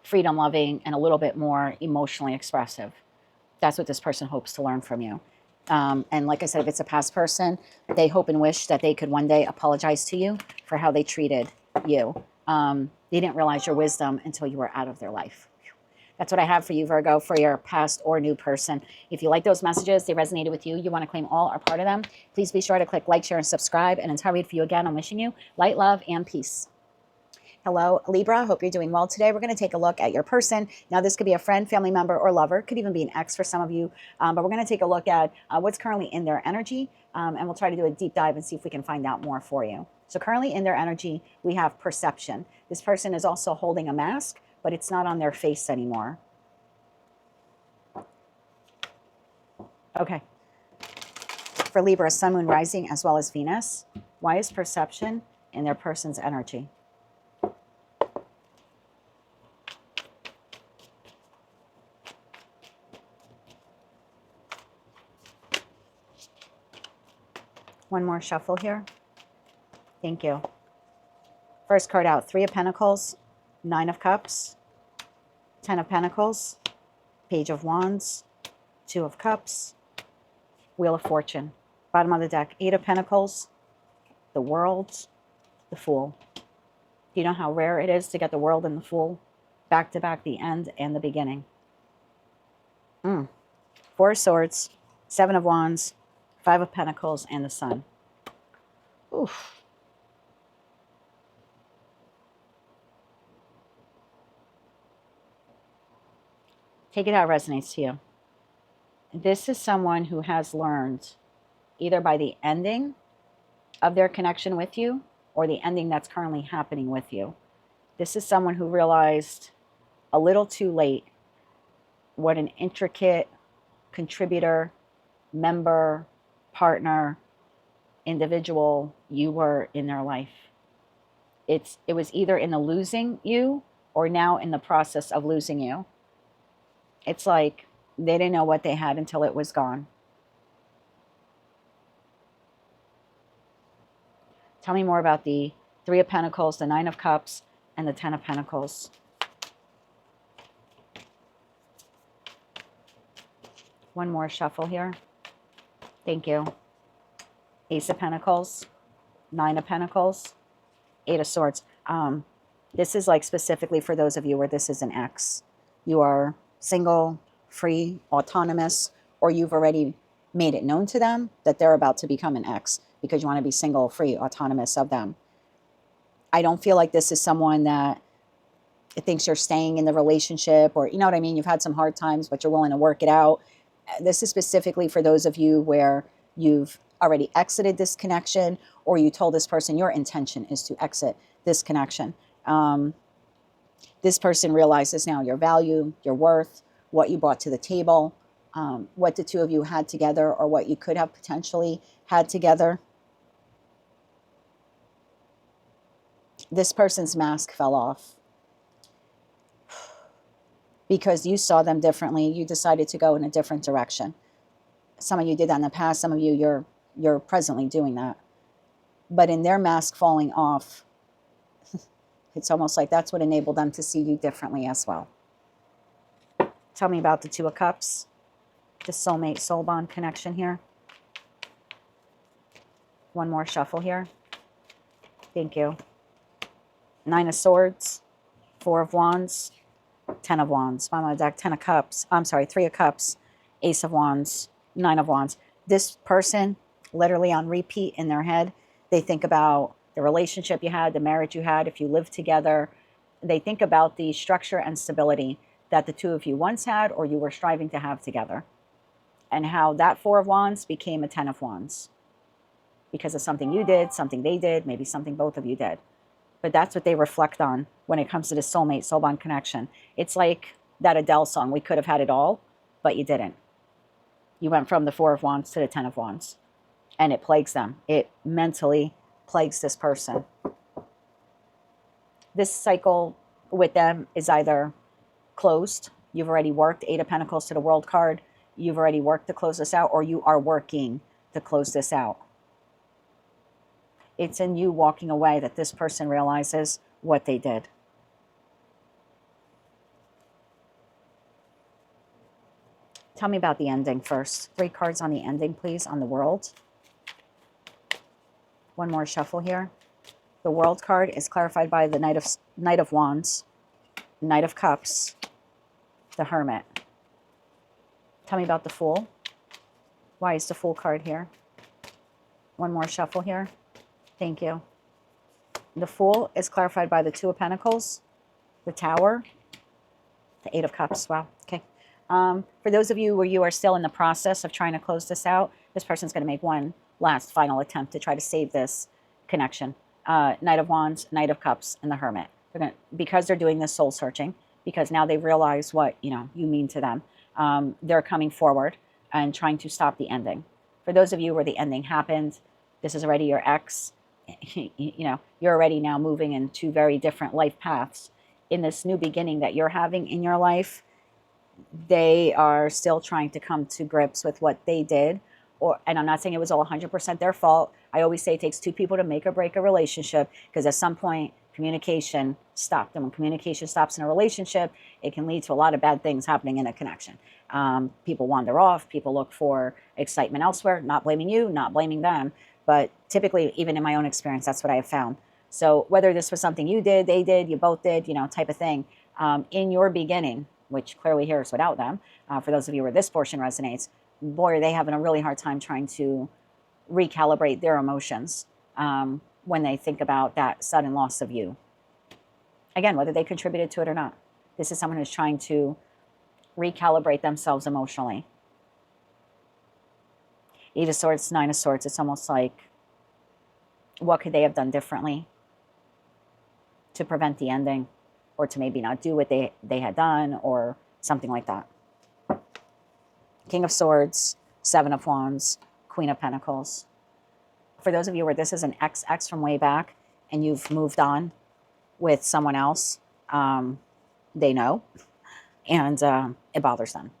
freedom loving and a little bit more emotionally expressive. That's what this person hopes to learn from you. And like I said, if it's a past person, they hope and wish that they could one day apologize to you for how they treated you. They didn't realize your wisdom until you were out of their life. That's what I have for you, Virgo, for your past or new person. If you like those messages, they resonated with you, you want to claim all or part of them, please be sure to click like, share, and subscribe. And until I read for you again, I'm wishing you light, love, and peace. Hello, Libra. Hope you're doing well today. We're going to take a look at your person. Now, this could be a friend, family member, or lover. Could even be an ex for some of you. But we're going to take a look at what's currently in their energy. And we'll try to do a deep dive and see if we can find out more for you. So currently in their energy, we have perception. This person is also holding a mask, but it's not on their face anymore. Okay. For Libra, Sun, Moon, Rising, as well as Venus. Why is perception in their person's energy? One more shuffle here. Thank you. First card out, 3 of Pentacles, 9 of Cups, 10 of Pentacles, Page of Wands, 2 of Cups, Wheel of Fortune. Bottom of the deck, 8 of Pentacles, the World, the Fool. Do you know how rare it is to get the World and the Fool back to back, the end and the beginning? 4 of Swords, 7 of Wands, 5 of Pentacles, and the Sun. Oof. Take it how it resonates to you. This is someone who has learned, either by the ending of their connection with you or the ending that's currently happening with you. This is someone who realized a little too late what an intricate contributor, member, partner, individual you were in their life. It was either in the losing you or now in the process of losing you. It's like they didn't know what they had until it was gone. Tell me more about the 3 of Pentacles, the 9 of Cups, and the 10 of Pentacles. One more shuffle here. Thank you. Ace of Pentacles, 9 of Pentacles, 8 of Swords. This is like specifically for those of you where this is an ex. You are single, free, autonomous, or you've already made it known to them that they're about to become an ex because you want to be single, free, autonomous of them. I don't feel like this is someone that thinks you're staying in the relationship, or you know what I mean? You've had some hard times, but you're willing to work it out. This is specifically for those of you where you've already exited this connection, or you told this person your intention is to exit this connection. This person realizes now your value, your worth, what you brought to the table, what the two of you had together, or what you could have potentially had together. This person's mask fell off because you saw them differently. You decided to go in a different direction. Some of you did that in the past. Some of you, you're presently doing that. But in their mask falling off, It's almost like that's what enabled them to see you differently as well. Tell me about the Two of Cups, the soulmate, soul bond connection here. One more shuffle here. Thank you. Nine of Swords, Four of Wands, Ten of Wands. Bottom of the deck, 10 of Cups. I'm sorry, 3 of Cups, Ace of Wands, 9 of Wands. This person, literally on repeat in their head, they think about the relationship you had, the marriage you had, if you lived together. They think about the structure and stability that the two of you once had or you were striving to have together. And how that 4 of Wands became a 10 of Wands. Because of something you did, something they did, maybe something both of you did. But that's what they reflect on when it comes to the soulmate, soul bond connection. It's like that Adele song, we could have had it all, but you didn't. You went from the 4 of Wands to the 10 of Wands. And it plagues them. It mentally plagues this person. This cycle with them is either closed. You've already worked 8 of Pentacles to the World card. You've already worked to close this out, or you are working to close this out. It's in you walking away that this person realizes what they did. Tell me about the ending first. 3 cards on the ending, please, on the World. One more shuffle here. The World card is clarified by the Knight of Wands, Knight of Cups, the Hermit. Tell me about the Fool. Why is the Fool card here? One more shuffle here. Thank you. The Fool is clarified by the 2 of Pentacles, the Tower, the 8 of Cups. Wow. Okay. For those of you where you are still in the process of trying to close this out, this person's going to make one last final attempt to try to save this connection. Knight of Wands, Knight of Cups, and the Hermit. Because they're doing this soul searching, because now they realize what you mean to them. They're coming forward and trying to stop the ending. For those of you where the ending happened, this is already your ex. You're already now moving in 2 very different life paths. In this new beginning that you're having in your life, they are still trying to come to grips with what they did. And I'm not saying it was all 100% their fault. I always say it takes 2 people to make or break a relationship, because at some point communication stopped. And when communication stops in a relationship, it can lead to a lot of bad things happening in a connection. People wander off. People look for excitement elsewhere. Not blaming you, not blaming them. But typically, even in my own experience, that's what I have found. So whether this was something you did, they did, you both did, type of thing, in your beginning, which clearly here is without them, for those of you where this portion resonates, boy, are they having a really hard time trying to recalibrate their emotions when they think about that sudden loss of you. Again, whether they contributed to it or not. This is someone who's trying to recalibrate themselves emotionally. 8 of Swords, 9 of Swords. It's almost like, what could they have done differently to prevent the ending, or to maybe not do what they had done, or something like that. King of Swords, 7 of Wands, Queen of Pentacles. For those of you where this is an ex from way back and you've moved on with someone else, they know, and it bothers them.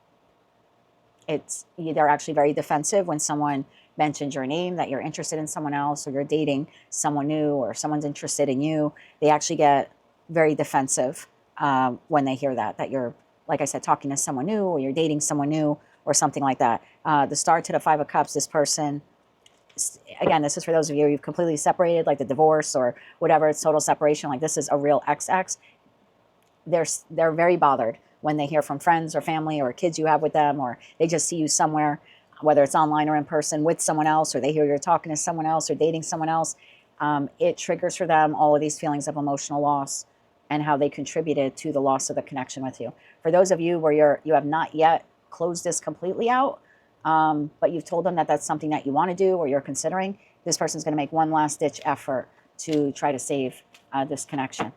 They're actually very defensive when someone mentions your name, that you're interested in someone else, or you're dating someone new, or someone's interested in you. They actually get very defensive when they hear that you're, like I said, talking to someone new, or you're dating someone new, or something like that. The Star to the 5 of Cups, this person, again, this is for those of you who've completely separated, like the divorce or whatever, it's total separation, like this is a real ex. They're very bothered when they hear from friends or family or kids you have with them, or they just see you somewhere, whether it's online or in person, with someone else, or they hear you're talking to someone else or dating someone else. It triggers for them all of these feelings of emotional loss and how they contributed to the loss of the connection with you. For those of you where you have not yet closed this completely out, but you've told them that that's something that you want to do or you're considering, this person's going to make one last ditch effort to try to save this connection.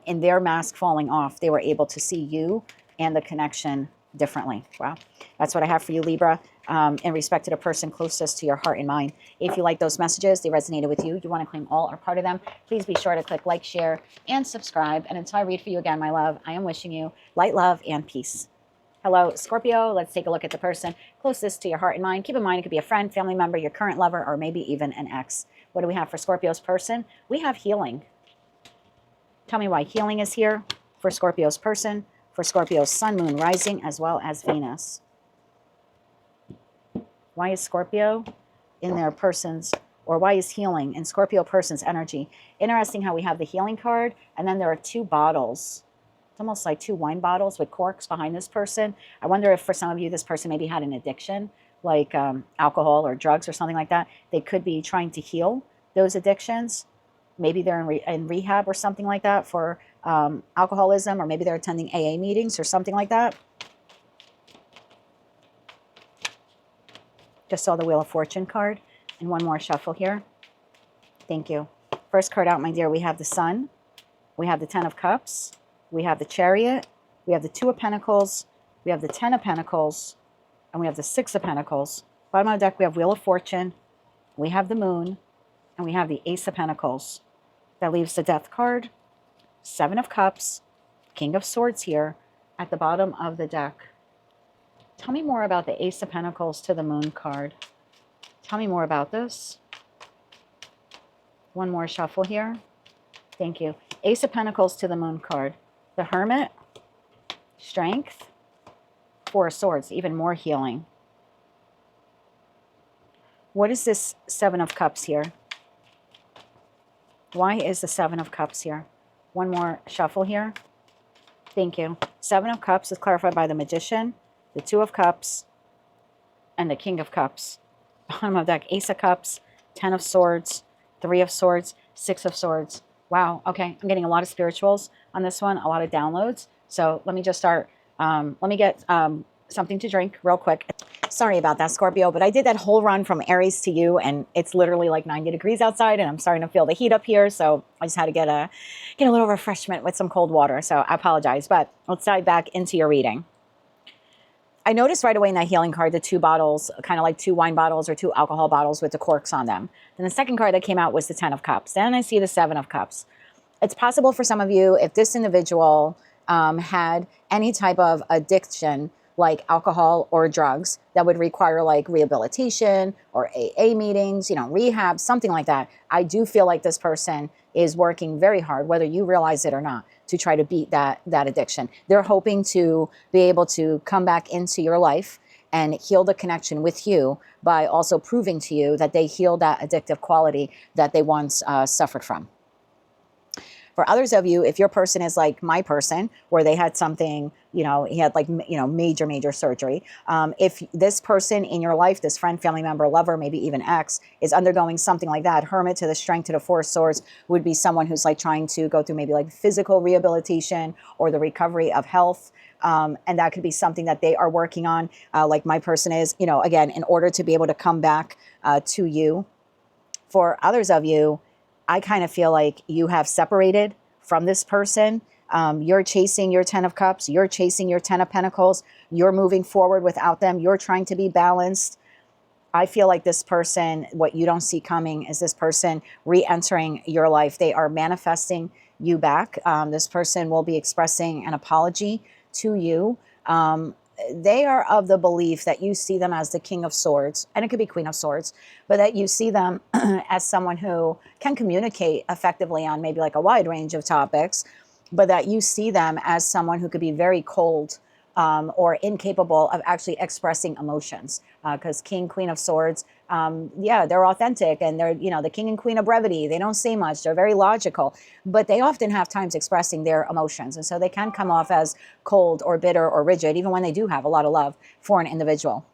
In their mask falling off, they were able to see you and the connection differently. Wow. That's what I have for you, Libra, in respect to the person closest to your heart and mind. If you like those messages, they resonated with you, you want to claim all or part of them, please be sure to click like, share, and subscribe. And until I read for you again, my love, I am wishing you light, love, and peace. Hello, Scorpio. Let's take a look at the person closest to your heart and mind. Keep in mind, it could be a friend, family member, your current lover, or maybe even an ex. What do we have for Scorpio's person? We have healing. Tell me why healing is here for Scorpio's person, for Scorpio's sun, moon, rising, as well as Venus. Why is Scorpio in their person's, or why is healing in Scorpio person's energy? Interesting how we have the healing card, and then there are two bottles. It's almost like two wine bottles with corks behind this person. I wonder if for some of you, this person maybe had an addiction, like alcohol or drugs or something like that. They could be trying to heal those addictions. Maybe they're in rehab or something like that for alcoholism, or maybe they're attending AA meetings or something like that. Just saw the Wheel of Fortune card. And one more shuffle here. Thank you. First card out, my dear, we have the Sun. We have the Ten of Cups. We have the Chariot. We have the Two of Pentacles. We have the Ten of Pentacles. And we have the Six of Pentacles. Bottom of the deck, we have Wheel of Fortune. We have the Moon. And we have the Ace of Pentacles. That leaves the Death card, Seven of Cups, King of Swords here at the bottom of the deck. Tell me more about the Ace of Pentacles to the Moon card. Tell me more about this. One more shuffle here. Thank you. Ace of Pentacles to the Moon card. The Hermit, Strength, Four of Swords, even more healing. What is this Seven of Cups here? Why is the Seven of Cups here? One more shuffle here. Thank you. Seven of Cups is clarified by the Magician, the Two of Cups, and the King of Cups. Bottom of deck, Ace of Cups, Ten of Swords, Three of Swords, Six of Swords. Wow. Okay. I'm getting a lot of spirituals on this one, a lot of downloads. So let me just start. Let me get something to drink real quick. Sorry about that, Scorpio, but I did that whole run from Aries to you, and it's literally like 90 degrees outside, and I'm starting to feel the heat up here. So I just had to get a little refreshment with some cold water. So I apologize, but let's dive back into your reading. I noticed right away in that healing card, the two bottles, kind of like two wine bottles or two alcohol bottles with the corks on them. Then the second card that came out was the Ten of Cups. Then I see the Seven of Cups. It's possible for some of you, if this individual had any type of addiction, like alcohol or drugs, that would require like rehabilitation or AA meetings, rehab, something like that. I do feel like this person is working very hard, whether you realize it or not, to try to beat that addiction. They're hoping to be able to come back into your life and heal the connection with you by also proving to you that they healed that addictive quality that they once suffered from. For others of you, if your person is like my person, where they had something, he had like, major surgery. If this person in your life, this friend, family member, lover, maybe even ex, is undergoing something like that, Hermit to the Strength to the Four of Swords would be someone who's like trying to go through maybe like physical rehabilitation or the recovery of health. And that could be something that they are working on, like my person is, again, in order to be able to come back to you. For others of you, I kind of feel like you have separated from this person. You're chasing your Ten of Cups. You're chasing your Ten of Pentacles. You're moving forward without them. You're trying to be balanced. I feel like this person, what you don't see coming is this person re-entering your life. They are manifesting you back. This person will be expressing an apology to you. They are of the belief that you see them as the King of Swords, and it could be Queen of Swords, but that you see them as someone who can communicate effectively on maybe like a wide range of topics, but that you see them as someone who could be very cold or incapable of actually expressing emotions. Because King, Queen of Swords, they're authentic, and they're, the King and Queen of brevity. They don't say much. They're very logical, but they often have times expressing their emotions. And so they can come off as cold or bitter or rigid, even when they do have a lot of love for an individual.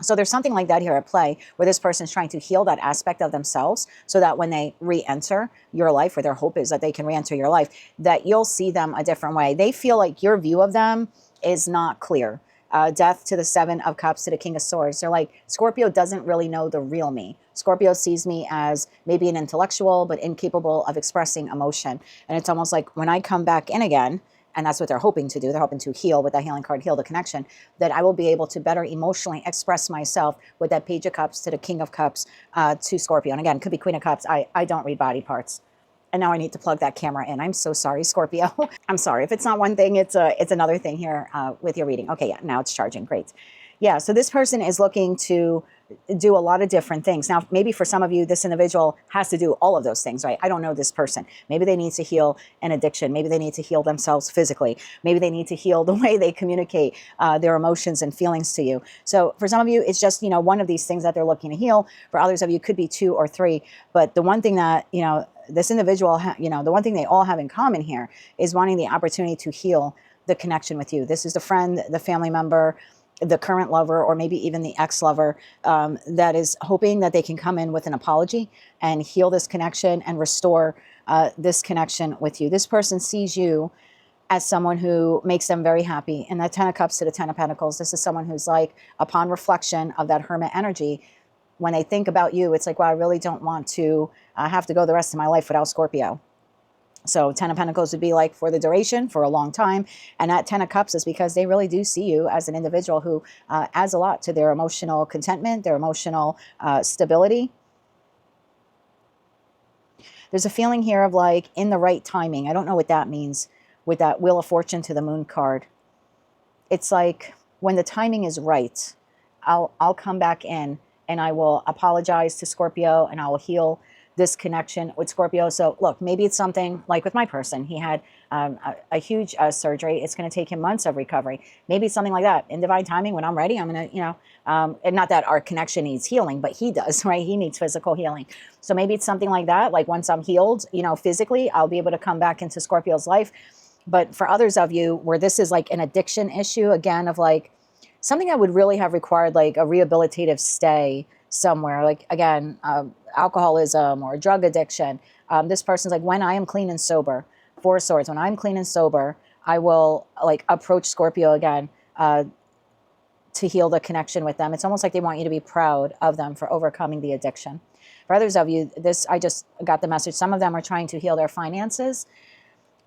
So there's something like that here at play, where this person is trying to heal that aspect of themselves so that when they re-enter your life, or their hope is that they can re-enter your life, that you'll see them a different way. They feel like your view of them is not clear. Death to the Seven of Cups to the King of Swords. They're like, Scorpio doesn't really know the real me. Scorpio sees me as maybe an intellectual, but incapable of expressing emotion. And it's almost like when I come back in again, and that's what they're hoping to do. They're hoping to heal with that healing card, heal the connection, that I will be able to better emotionally express myself with that Page of Cups to the King of Cups to Scorpio. And again, it could be Queen of Cups. I don't read body parts. And now I need to plug that camera in. I'm so sorry, Scorpio. I'm sorry. If it's not one thing, it's another thing here with your reading. Okay, yeah, now it's charging. Great. Yeah, so this person is looking to do a lot of different things. Now, maybe for some of you, this individual has to do all of those things, right? I don't know this person. Maybe they need to heal an addiction. Maybe they need to heal themselves physically. Maybe they need to heal the way they communicate their emotions and feelings to you. So for some of you, it's just, one of these things that they're looking to heal. For others of you, it could be 2 or 3. But the one thing that, this individual, the one thing they all have in common here is wanting the opportunity to heal the connection with you. This is the friend, the family member, the current lover, or maybe even the ex-lover that is hoping that they can come in with an apology and heal this connection and restore this connection with you. This person sees you as someone who makes them very happy. And that 10 of Cups to the 10 of Pentacles, this is someone who's like, upon reflection of that Hermit energy, when they think about you, it's like, well, I really don't want to have to go the rest of my life without Scorpio. So 10 of Pentacles would be like for the duration, for a long time. And that 10 of Cups is because they really do see you as an individual who adds a lot to their emotional contentment, their emotional stability. There's a feeling here of like in the right timing. I don't know what that means with that Wheel of Fortune to the Moon card. It's like when the timing is right, I'll come back in and I will apologize to Scorpio and I will heal this connection with Scorpio. So look, maybe it's something like with my person. He had a huge surgery. It's going to take him months of recovery. Maybe it's something like that. In divine timing, when I'm ready, I'm going to, and not that our connection needs healing, but he does, right? He needs physical healing. So maybe it's something like that. Like once I'm healed, physically, I'll be able to come back into Scorpio's life. But for others of you where this is like an addiction issue, again, of like something that would really have required like a rehabilitative stay somewhere, like again, alcoholism or drug addiction. This person's like, when I am clean and sober, 4 of Swords, when I'm clean and sober, I will like approach Scorpio again to heal the connection with them. It's almost like they want you to be proud of them for overcoming the addiction. For others of you, I just got the message. Some of them are trying to heal their finances.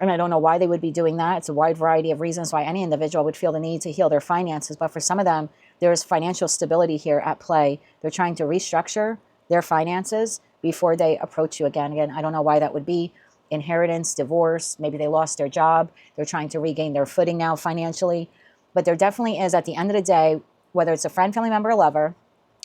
And I don't know why they would be doing that. It's a wide variety of reasons why any individual would feel the need to heal their finances. But for some of them, there's financial stability here at play. They're trying to restructure their finances before they approach you again. Again, I don't know why that would be. Inheritance, divorce, maybe they lost their job. They're trying to regain their footing now financially. But there definitely is, at the end of the day, whether it's a friend, family member, or lover,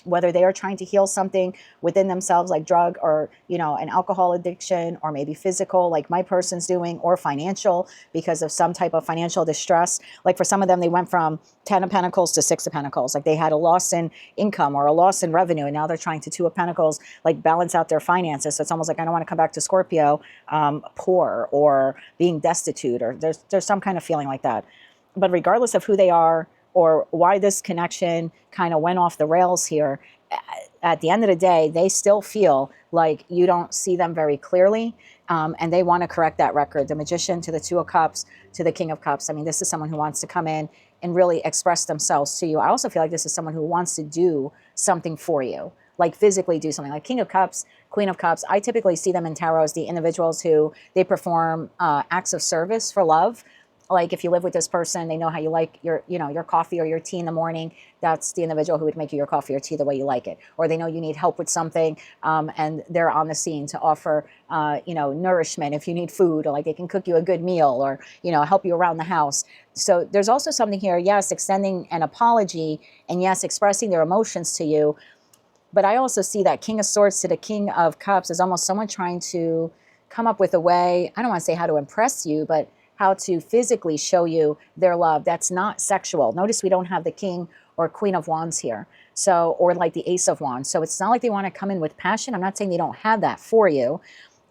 whether they are trying to heal something within themselves like drug or, an alcohol addiction, or maybe physical like my person's doing, or financial because of some type of financial distress. Like for some of them, they went from 10 of Pentacles to 6 of Pentacles. Like they had a loss in income or a loss in revenue. And now they're trying to 2 of Pentacles, like balance out their finances. So it's almost like, I don't want to come back to Scorpio poor or being destitute, or there's some kind of feeling like that. But regardless of who they are, or why this connection kind of went off the rails here, at the end of the day, they still feel like you don't see them very clearly, and they want to correct that record. The Magician to the 2 of Cups to the King of Cups. I mean, this is someone who wants to come in and really express themselves to you. I also feel like this is someone who wants to do something for you, like physically do something. Like King of Cups, Queen of Cups, I typically see them in tarot as the individuals who they perform acts of service for love. Like if you live with this person, they know how you like your coffee or your tea in the morning. That's the individual who would make you your coffee or tea the way you like it. Or they know you need help with something, and they're on the scene to offer, nourishment if you need food, or like they can cook you a good meal, or, help you around the house. So there's also something here, yes, extending an apology, and yes, expressing their emotions to you. But I also see that King of Swords to the King of Cups is almost someone trying to come up with a way, I don't want to say how to impress you, but how to physically show you their love that's not sexual. Notice we don't have the King or Queen of Wands here. So, or like the Ace of Wands. So it's not like they want to come in with passion. I'm not saying they don't have that for you,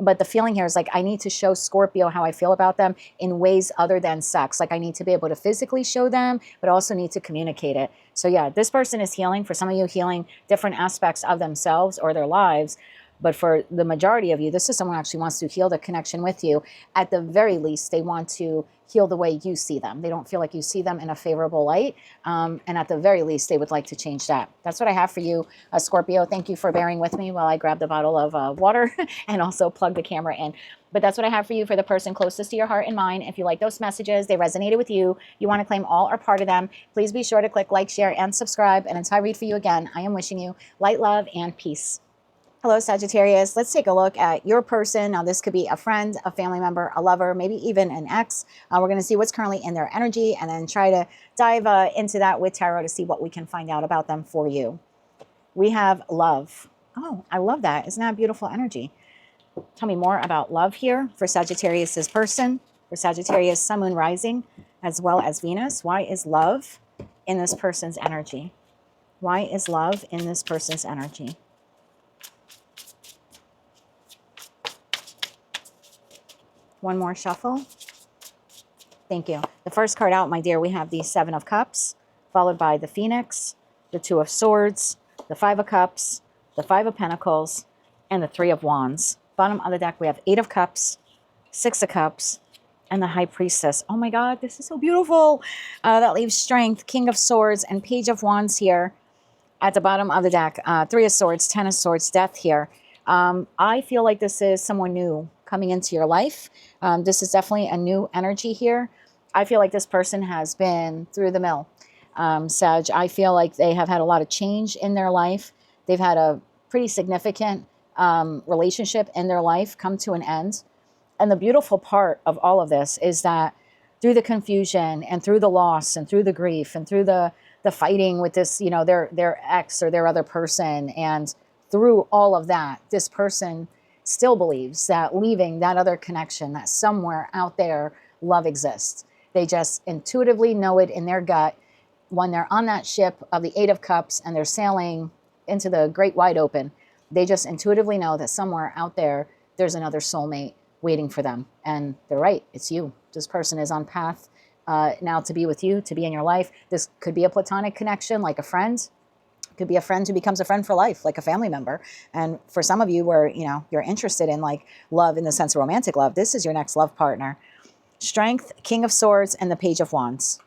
but the feeling here is like, I need to show Scorpio how I feel about them in ways other than sex. Like I need to be able to physically show them, but also need to communicate it. So yeah, this person is healing. For some of you, healing different aspects of themselves or their lives. But for the majority of you, this is someone who actually wants to heal the connection with you. At the very least, they want to heal the way you see them. They don't feel like you see them in a favorable light. And at the very least, they would like to change that. That's what I have for you, Scorpio. Thank you for bearing with me while I grab the bottle of water and also plug the camera in. But that's what I have for you for the person closest to your heart and mind. If you like those messages, they resonated with you, you want to claim all or part of them, please be sure to click like, share, and subscribe. And until I read for you again, I am wishing you light, love, and peace. Hello, Sagittarius. Let's take a look at your person. Now, this could be a friend, a family member, a lover, maybe even an ex. We're going to see what's currently in their energy and then try to dive into that with tarot to see what we can find out about them for you. we have love. Oh, I love that. Isn't that beautiful energy? Tell me more about love here for Sagittarius's person, for Sagittarius, Sun, Moon, Rising, as well as Venus. Why is love in this person's energy? Why is love in this person's energy? One more shuffle. Thank you. The first card out, my dear, we have the Seven of Cups, followed by the Phoenix, the Two of Swords, the Five of Cups, the Five of Pentacles, and the Three of Wands. Bottom of the deck, we have Eight of Cups, Six of Cups, and the High Priestess. Oh my God, this is so beautiful. That leaves Strength, King of Swords, and Page of Wands here at the bottom of the deck. Three of Swords, Ten of Swords, Death here. I feel like this is someone new coming into your life. This is definitely a new energy here. I feel like this person has been through the mill. Sag, I feel like they have had a lot of change in their life. They've had a pretty significant relationship in their life come to an end. And the beautiful part of all of this is that through the confusion and through the loss and through the grief and through the fighting with this, you know, their ex or their other person, and through all of that, this person still believes that leaving that other connection, that somewhere out there love exists. They just intuitively know it in their gut when they're on that ship of the Eight of Cups and they're sailing into the great wide open. They just intuitively know that somewhere out there, there's another soulmate waiting for them. And they're right, it's you. This person is on path now to be with you, to be in your life. This could be a platonic connection, like a friend. Could be a friend who becomes a friend for life, like a family member. And for some of you where, you know, you're interested in like love in the sense of romantic love, this is your next love partner. Strength, King of Swords, and the Page of Wands.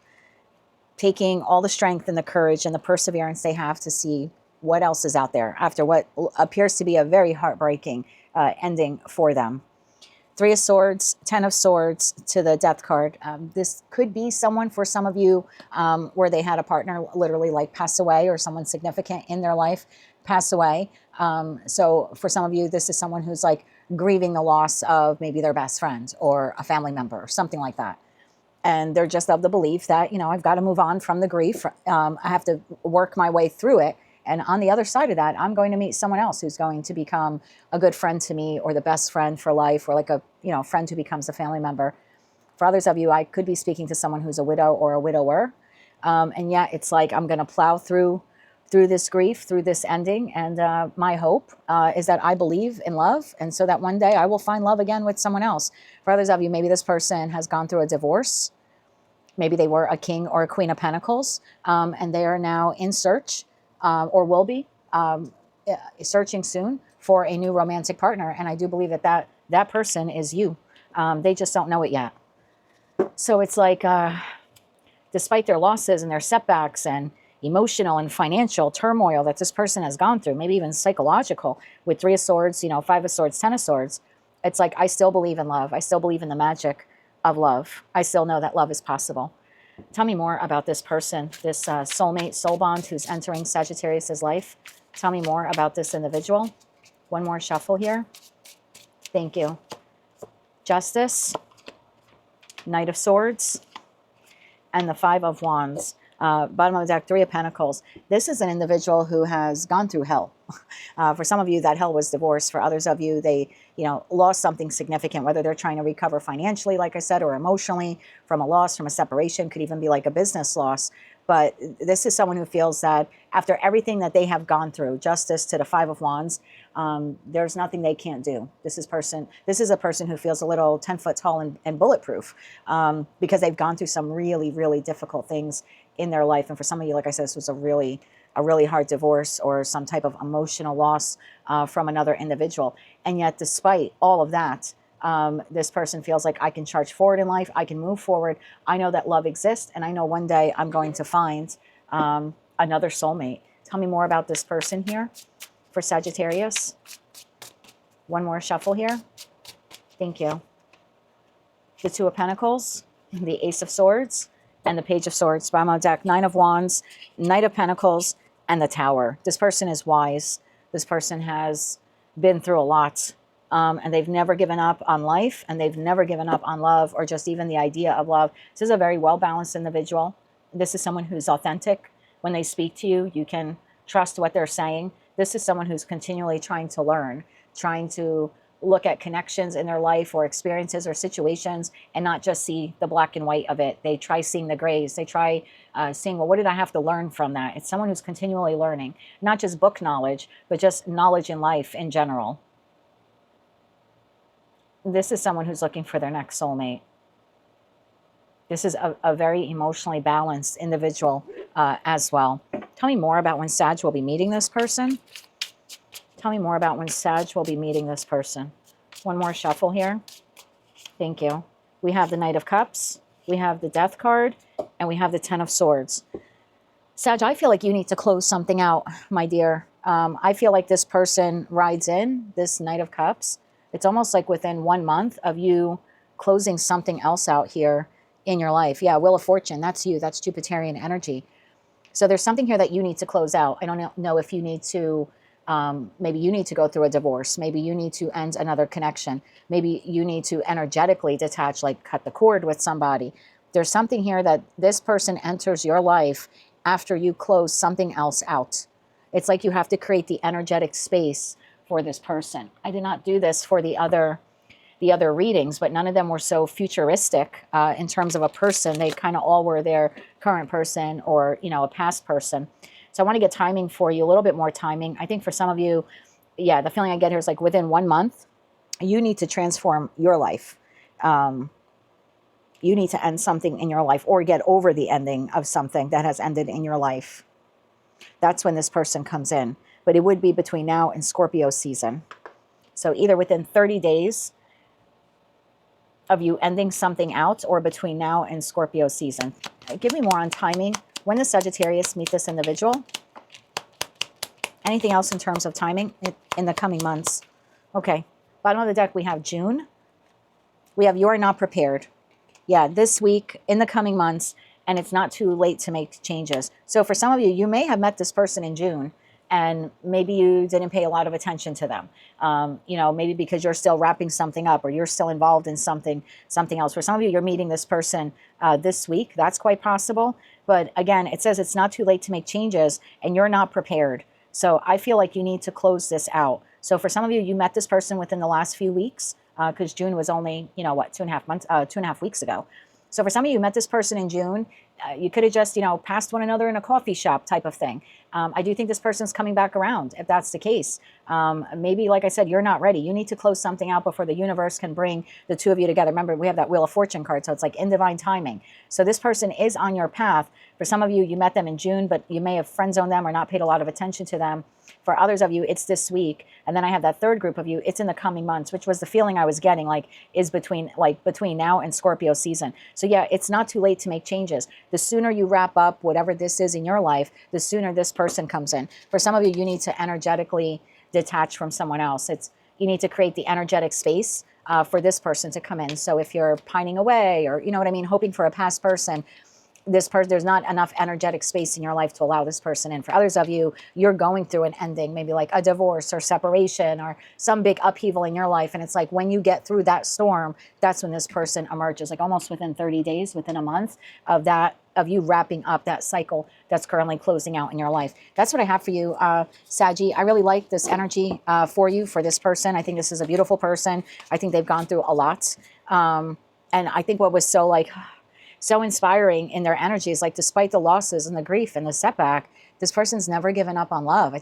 Taking all the strength and the courage and the perseverance they have to see what else is out there after what appears to be a very heartbreaking ending for them. Three of Swords, Ten of Swords to the Death card. This could be someone for some of you where they had a partner literally like pass away, or someone significant in their life pass away. So for some of you, this is someone who's like grieving the loss of maybe their best friend or a family member or something like that. And they're just of the belief that, you know, I've got to move on from the grief. I have to work my way through it. And on the other side of that, I'm going to meet someone else who's going to become a good friend to me, or the best friend for life, or like a, you know, friend who becomes a family member. For others of you, I could be speaking to someone who's a widow or a widower. And yet it's like, I'm going to plow through this grief, through this ending. And my hope is that I believe in love. And so that one day I will find love again with someone else. For others of you, maybe this person has gone through a divorce. Maybe they were a king or a queen of pentacles, and they are now in search, or will be searching soon for a new romantic partner. And I do believe that that person is you. They just don't know it yet. So it's like, despite their losses and their setbacks and emotional and financial turmoil that this person has gone through, maybe even psychological, with Three of Swords, you know, Five of Swords, Ten of Swords, it's like, I still believe in love. I still believe in the magic of love. I still know that love is possible. Tell me more about this person, this soulmate, soul bond who's entering Sagittarius's life. Tell me more about this individual. One more shuffle here. Thank you. Justice, Knight of Swords, and the Five of Wands. Bottom of the deck, Three of Pentacles. This is an individual who has gone through hell. For some of you, that hell was divorce. For others of you, they, you know, lost something significant, whether they're trying to recover financially, like I said, or emotionally from a loss, from a separation, could even be like a business loss. But this is someone who feels that after everything that they have gone through, Justice to the Five of Wands, there's nothing they can't do. This is a person who feels a little 10 foot tall and bulletproof, because they've gone through some really, really difficult things in their life. And for some of you, like I said, this was a really hard divorce or some type of emotional loss from another individual. And yet, despite all of that, this person feels like, I can charge forward in life. I can move forward. I know that love exists. And I know one day I'm going to find another soulmate. Tell me more about this person here for Sagittarius. One more shuffle here. Thank you. The Two of Pentacles, the Ace of Swords, and the Page of Swords. Bottom of the deck, Nine of Wands, Knight of Pentacles, and the Tower. This person is wise. This person has been through a lot, and they've never given up on life, and they've never given up on love, or just even the idea of love. This is a very well-balanced individual. This is someone who's authentic. When they speak to you, you can trust what they're saying. This is someone who's continually trying to learn, trying to look at connections in their life or experiences or situations and not just see the black and white of it. They try seeing the grays. They try seeing, well, what did I have to learn from that? It's someone who's continually learning, not just book knowledge, but just knowledge in life in general. This is someone who's looking for their next soulmate. This is a very emotionally balanced individual as well. Tell me more about when Sag will be meeting this person. Tell me more about when Sag will be meeting this person. One more shuffle here. Thank you. We have the Knight of Cups. We have the Death card. And we have the Ten of Swords. Sag, I feel like you need to close something out, my dear. I feel like this person rides in, this Knight of Cups. It's almost like within 1 month of you closing something else out here in your life. Yeah, Wheel of Fortune, that's you. That's Jupiterian energy. So there's something here that you need to close out. I don't know if you need to... maybe you need to go through a divorce. Maybe you need to end another connection. Maybe you need to energetically detach, like cut the cord with somebody. There's something here that this person enters your life after you close something else out. It's like you have to create the energetic space for this person. I did not do this for the other readings, but none of them were so futuristic in terms of a person. They kind of all were their current person or, you know, a past person. So I want to get timing for you, a little bit more timing. I think for some of you, yeah, the feeling I get here is like within 1 month, you need to transform your life. You need to end something in your life or get over the ending of something that has ended in your life. That's when this person comes in. But it would be between now and Scorpio season. So either within 30 days of you ending something out or between now and Scorpio season. Give me more on timing. When does Sagittarius meet this individual? Anything else in terms of timing in the coming months? Okay. Bottom of the deck, we have June. We have you are not prepared. Yeah, this week, in the coming months, and it's not too late to make changes. So for some of you, you may have met this person in June, and maybe you didn't pay a lot of attention to them. You know, maybe because you're still wrapping something up or you're still involved in something else. For some of you, you're meeting this person this week. That's quite possible. But again, it says it's not too late to make changes and you're not prepared. So I feel like you need to close this out. So for some of you, you met this person within the last few weeks because June was only, you know, what, 2.5 weeks ago. So for some of you, met this person in June. You could have just, you know, passed one another in a coffee shop type of thing. I do think this person's coming back around if that's the case. Maybe, like I said, you're not ready. You need to close something out before the universe can bring the two of you together. Remember, we have that Wheel of Fortune card, so it's like in divine timing. So this person is on your path. For some of you, you met them in June, but you may have friend-zoned them or not paid a lot of attention to them. For others of you, it's this week. And then I have that third group of you, it's in the coming months, which was the feeling I was getting, like, is between now and Scorpio season. So yeah, it's not too late to make changes. The sooner you wrap up whatever this is in your life, the sooner this person comes in. For some of you, you need to energetically detach from someone else. You need to create the energetic space for this person to come in. So if you're pining away or, you know what I mean, hoping for a past person, there's not enough energetic space in your life to allow this person in. For others of you, you're going through an ending, maybe like a divorce or separation or some big upheaval in your life. And it's like when you get through that storm, that's when this person emerges, like almost within 30 days, within a month of you wrapping up that cycle that's currently closing out in your life. That's what I have for you, Saggy. I really like this energy for you, for this person. I think this is a beautiful person. I think they've gone through a lot. And I think what was so inspiring in their energy is like, despite the losses and the grief and the setback, this person's never given up on love.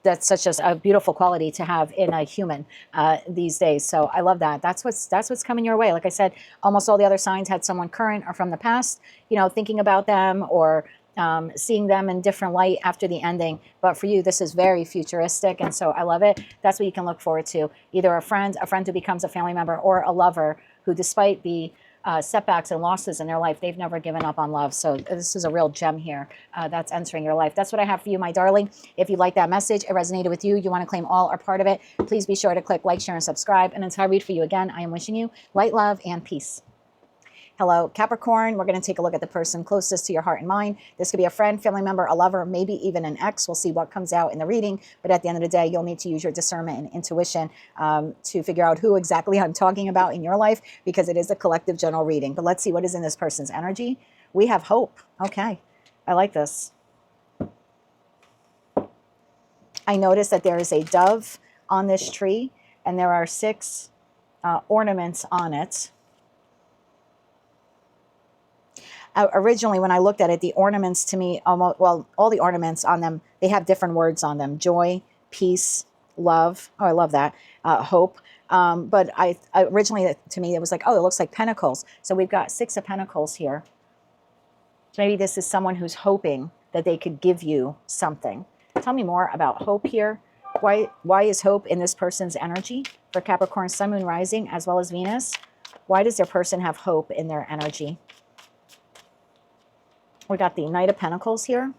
That's such a beautiful quality to have in a human these days. So I love that. That's what's coming your way. Like I said, almost all the other signs had someone current or from the past, you know, thinking about them or seeing them in different light after the ending. But for you, this is very futuristic. And so I love it. That's what you can look forward to. Either a friend who becomes a family member, or a lover who, despite the setbacks and losses in their life, they've never given up on love. So this is a real gem here that's entering your life. That's what I have for you, my darling. If you like that message, it resonated with you, you want to claim all or part of it, please be sure to click like, share, and subscribe. And until I read for you again, I am wishing you light, love, and peace. Hello, Capricorn. We're going to take a look at the person closest to your heart and mind. This could be a friend, family member, a lover, maybe even an ex. We'll see what comes out in the reading. But at the end of the day, you'll need to use your discernment and intuition to figure out who exactly I'm talking about in your life, because it is a collective general reading. But let's see what is in this person's energy. We have hope. Okay. I like this. I noticed that there is a dove on this tree, and there are 6 ornaments on it. Originally, when I looked at it, the ornaments to me, almost, well, all the ornaments on them, they have different words on them: joy, peace, love. Oh, I love that. Hope. But originally, to me, it was like, oh, it looks like pentacles. So we've got 6 of pentacles here. So maybe this is someone who's hoping that they could give you something. Tell me more about hope here. Why is hope in this person's energy for Capricorn, Sun, Moon, Rising, as well as Venus? Why does their person have hope in their energy? We got the Knight of Pentacles here.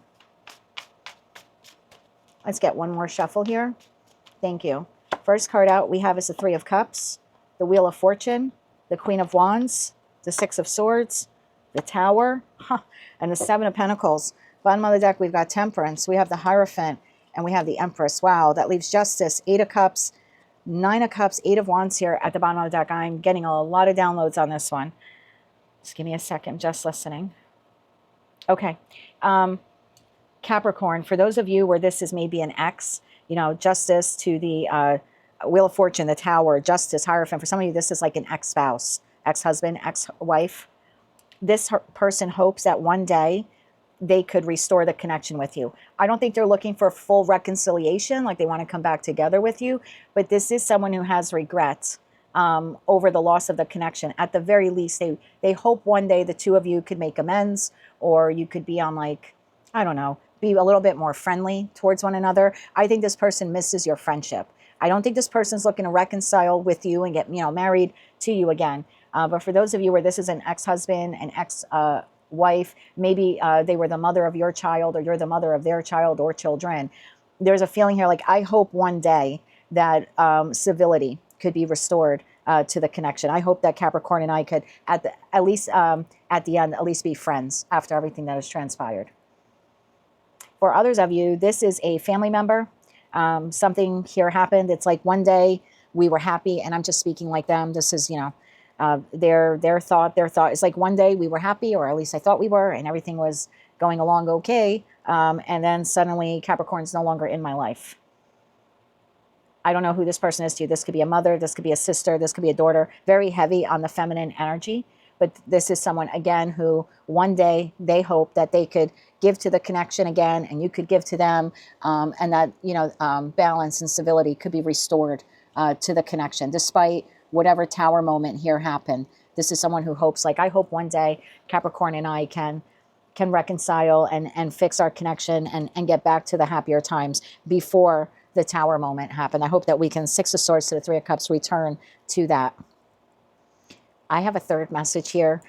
Let's get one more shuffle here. Thank you. First card out we have is the 3 of Cups, the Wheel of Fortune, the Queen of Wands, the 6 of Swords, the Tower, and the 7 of Pentacles. Bottom of the deck, we've got Temperance, we have the Hierophant, and we have the Empress. Wow, that leaves Justice, 8 of Cups, 9 of Cups, 8 of Wands here at the bottom of the deck. I'm getting a lot of downloads on this one. Just give me a second, just listening. Okay. Capricorn, for those of you where this is maybe an ex, you know, Justice to the Wheel of Fortune, the Tower, Justice, Hierophant. For some of you, this is like an ex-spouse, ex-husband, ex-wife. This person hopes that one day they could restore the connection with you. I don't think they're looking for full reconciliation, like they want to come back together with you, but this is someone who has regrets over the loss of the connection. At the very least, they hope one day the two of you could make amends, or you could be on, like, I don't know, be a little bit more friendly towards one another. I think this person misses your friendship. I don't think this person's looking to reconcile with you and get, you know, married to you again. But for those of you where this is an ex-husband, an ex-wife, maybe they were the mother of your child, or you're the mother of their child or children. There's a feeling here like, I hope one day that civility could be restored to the connection. I hope that Capricorn and I could, at the end, at least be friends after everything that has transpired. For others of you, this is a family member. Something here happened. It's like one day we were happy, and I'm just speaking like them. This is, you know, their thought. Their thought is like, one day we were happy, or at least I thought we were, and everything was going along okay. And then suddenly Capricorn's no longer in my life. I don't know who this person is to you. This could be a mother. This could be a sister. This could be a daughter. Very heavy on the feminine energy. But this is someone, again, who one day they hope that they could give to the connection again, and you could give to them, and that, you know, balance and civility could be restored to the connection, despite whatever tower moment here happened. This is someone who hopes, like, I hope one day Capricorn and I can reconcile and fix our connection and get back to the happier times before the tower moment happened. I hope that we can, 6 of Swords to the 3 of Cups, return to that. I have a third message here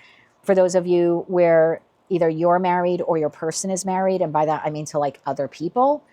for those of you where either you're married or your person is married. And by that, I mean to, like, other people.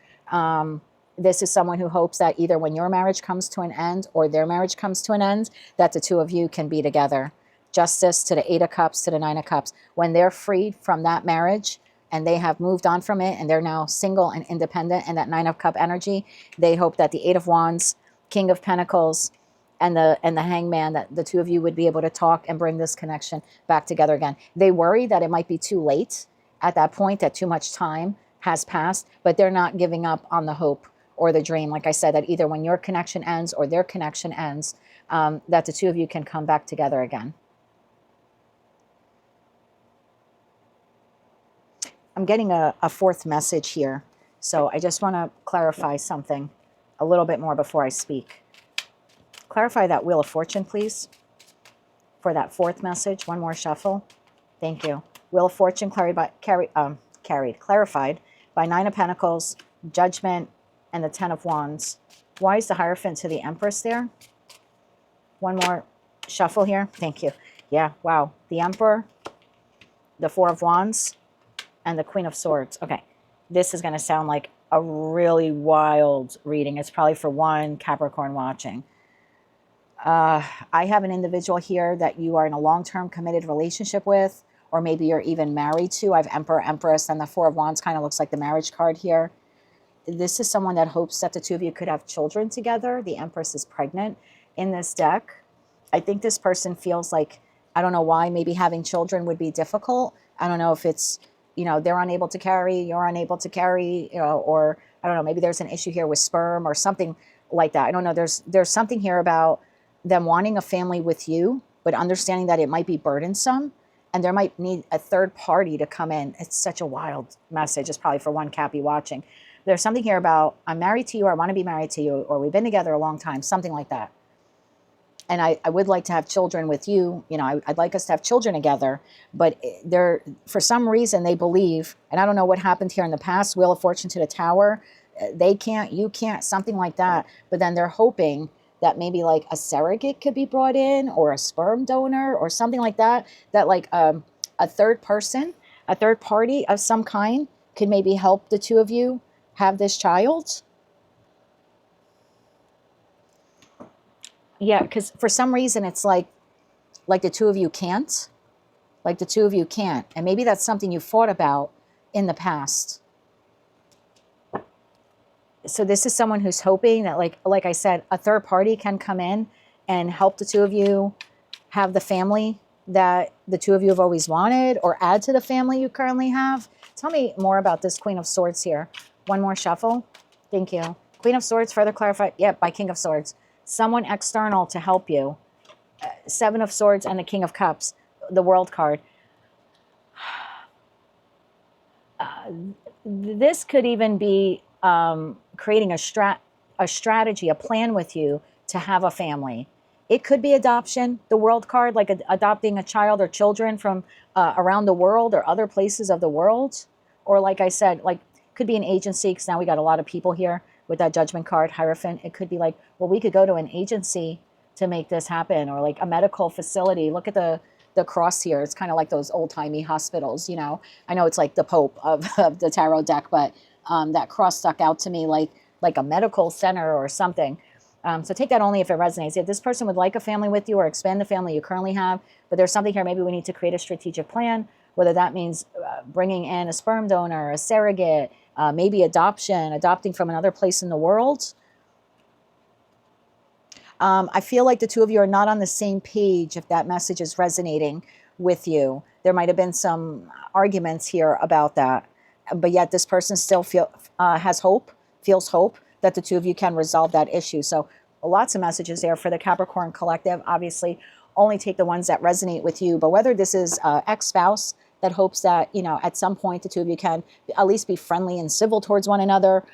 This is someone who hopes that either when your marriage comes to an end or their marriage comes to an end, that the two of you can be together. Justice to the 8 of Cups to the 9 of Cups. When they're freed from that marriage and they have moved on from it and they're now single and independent, and that 9 of Cup energy, they hope that the 8 of Wands, King of Pentacles, and the Hangman, that the two of you would be able to talk and bring this connection back together again. They worry that it might be too late at that point, that too much time has passed, but they're not giving up on the hope or the dream. Like I said, that either when your connection ends or their connection ends, that the two of you can come back together again. I'm getting a fourth message here. So I just want to clarify something a little bit more before I speak. Clarify that Wheel of Fortune, please, for that fourth message. One more shuffle. Thank you. Wheel of Fortune clarified by 9 of Pentacles, Judgment, and the 10 of Wands. Why is the Hierophant to the Empress there? One more shuffle here. Thank you. Yeah, wow. The Emperor, the 4 of Wands, and the Queen of Swords. Okay, this is going to sound like a really wild reading. It's probably for one Capricorn watching. I have an individual here that you are in a long-term committed relationship with, or maybe you're even married to. I have Emperor, Empress, and the 4 of Wands kind of looks like the marriage card here. This is someone that hopes that the two of you could have children together. The Empress is pregnant in this deck. I think this person feels like, I don't know why, maybe having children would be difficult. I don't know if it's, you know, they're unable to carry, you're unable to carry, you know, or I don't know, maybe there's an issue here with sperm or something like that. I don't know. There's something here about them wanting a family with you, but understanding that it might be burdensome and there might need a third party to come in. It's such a wild message. It's probably for one Cappy watching. There's something here about I'm married to you, or I want to be married to you, or we've been together a long time, something like that. And I would like to have children with you. You know, I'd like us to have children together. But they're, for some reason, they believe, and I don't know what happened here in the past, Wheel of Fortune to the Tower, they can't, you can't, something like that. But then they're hoping that maybe like a surrogate could be brought in, or a sperm donor or something like that, that like a third person, a third party of some kind could maybe help the two of you have this child. Yeah, because for some reason it's like the two of you can't. Like the two of you can't. And maybe that's something you fought about in the past. So this is someone who's hoping that, like I said, a third party can come in and help the two of you have the family that the two of you have always wanted, or add to the family you currently have. Tell me more about this Queen of Swords here. One more shuffle. Thank you. Queen of Swords, further clarified. Yep, by King of Swords. Someone external to help you. Seven of Swords and the King of Cups, the World card. This could even be creating a strategy, a plan with you to have a family. It could be adoption, the World card, like adopting a child or children from around the world or other places of the world. Or like I said, like could be an agency, because now we got a lot of people here with that Judgment card, Hierophant. It could be like, well, we could go to an agency to make this happen, or like a medical facility. Look at the cross here. It's kind of like those old-timey hospitals, you know. I know it's like the Pope of the tarot deck, but that cross stuck out to me like a medical center or something. So take that only if it resonates. If this person would like a family with you or expand the family you currently have, but there's something here, maybe we need to create a strategic plan, whether that means bringing in a sperm donor, a surrogate, maybe adopting from another place in the world. I feel like the two of you are not on the same page if that message is resonating with you. There might have been some arguments here about that, but yet this person still has hope, feels hope that the two of you can resolve that issue. So lots of messages there for the Capricorn collective. Obviously, only take the ones that resonate with you. But whether this is ex-spouse that hopes that, you know, at some point the two of you can at least be friendly and civil towards one another,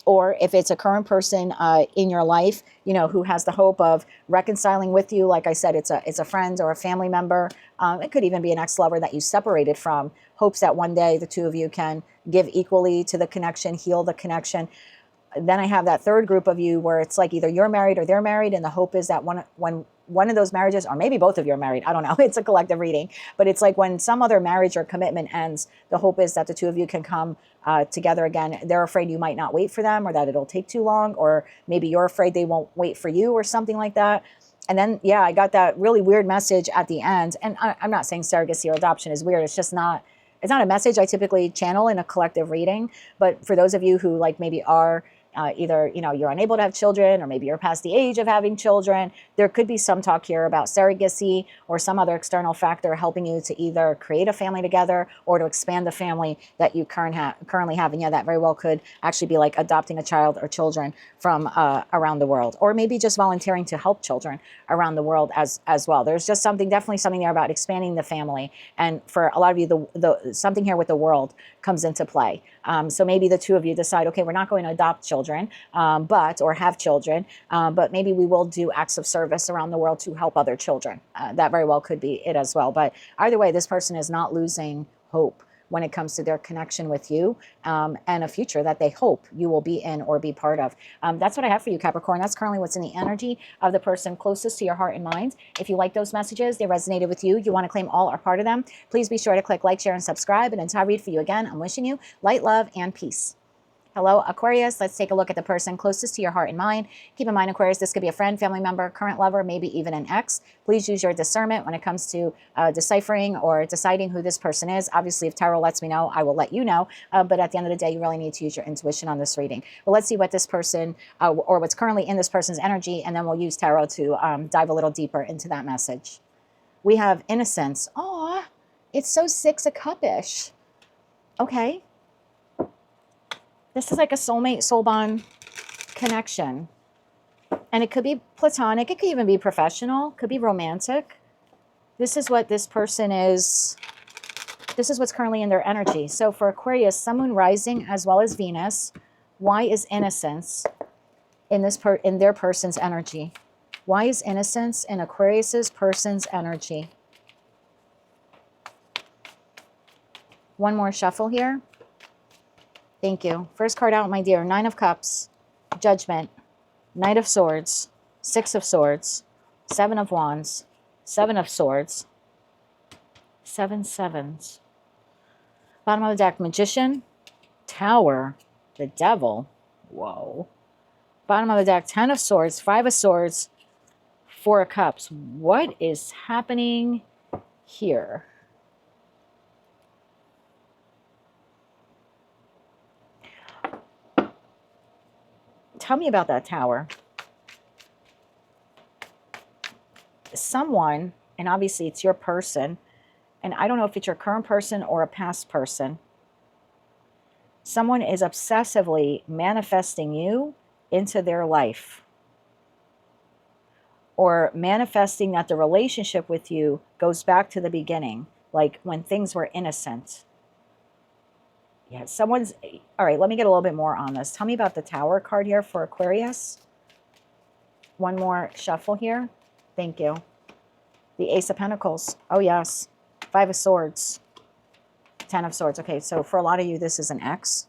or if it's a current person in your life, you know, who has the hope of reconciling with you. Like I said, it's a friend or a family member. It could even be an ex-lover that you separated from, hopes that one day the two of you can give equally to the connection, heal the connection. Then I have that third group of you where it's like either you're married or they're married, and the hope is that when one of those marriages, or maybe both of you are married, I don't know, it's a collective reading, but it's like when some other marriage or commitment ends, the hope is that the two of you can come together again. They're afraid you might not wait for them, or that it'll take too long, or maybe you're afraid they won't wait for you, or something like that. And then, yeah, I got that really weird message at the end. And I'm not saying surrogacy or adoption is weird. It's just not, it's not a message I typically channel in a collective reading. But for those of you who like maybe are either, you know, you're unable to have children, or maybe you're past the age of having children, there could be some talk here about surrogacy or some other external factor helping you to either create a family together or to expand the family that you currently have. And yeah, that very well could actually be like adopting a child or children from around the world, or maybe just volunteering to help children around the world as well. There's just definitely something there about expanding the family. And for a lot of you, the something here with the world comes into play. So maybe the two of you decide, okay, we're not going to adopt children, or have children, but maybe we will do acts of service around the world to help other children. That very well could be it as well. But either way, this person is not losing hope when it comes to their connection with you, and a future that they hope you will be in or be part of. That's what I have for you, Capricorn. That's currently what's in the energy of the person closest to your heart and mind. If you like those messages, they resonated with you, you want to claim all or part of them, please be sure to click like, share, and subscribe. And until I read for you again, I'm wishing you light, love, and peace. Hello, Aquarius. Let's take a look at the person closest to your heart and mind. Keep in mind, Aquarius, this could be a friend, family member, current lover, maybe even an ex. Please use your discernment when it comes to deciphering or deciding who this person is. Obviously, if tarot lets me know, I will let you know. But at the end of the day, you really need to use your intuition on this reading. Well, let's see what this person, or what's currently in this person's energy, and then we'll use tarot to dive a little deeper into that message. We have innocence. Aw, it's so Six of Cup-ish. Okay. This is like a soulmate, soul bond connection. And it could be platonic. It could even be professional. It could be romantic. This is what this person is. This is what's currently in their energy. So for Aquarius, Sun, Moon, Rising, as well as Venus, why is innocence in their person's energy? Why is innocence in Aquarius's person's energy? One more shuffle here. Thank you. First card out, my dear. 9 of Cups, Judgment, Knight of Swords, 6 of Swords, 7 of Wands, 7 of Swords, 7 sevens. Bottom of the deck, Magician, Tower, the Devil. Whoa. Bottom of the deck, 10 of Swords, 5 of Swords, 4 of Cups. What is happening here? Tell me about that Tower. Someone, and obviously it's your person, and I don't know if it's your current person or a past person. Someone is obsessively manifesting you into their life, or manifesting that the relationship with you goes back to the beginning, like when things were innocent. Yeah, someone's... All right, let me get a little bit more on this. Tell me about the Tower card here for Aquarius. One more shuffle here. Thank you. The Ace of Pentacles. Oh, yes. 5 of Swords. 10 of Swords. Okay, so for a lot of you, this is an X.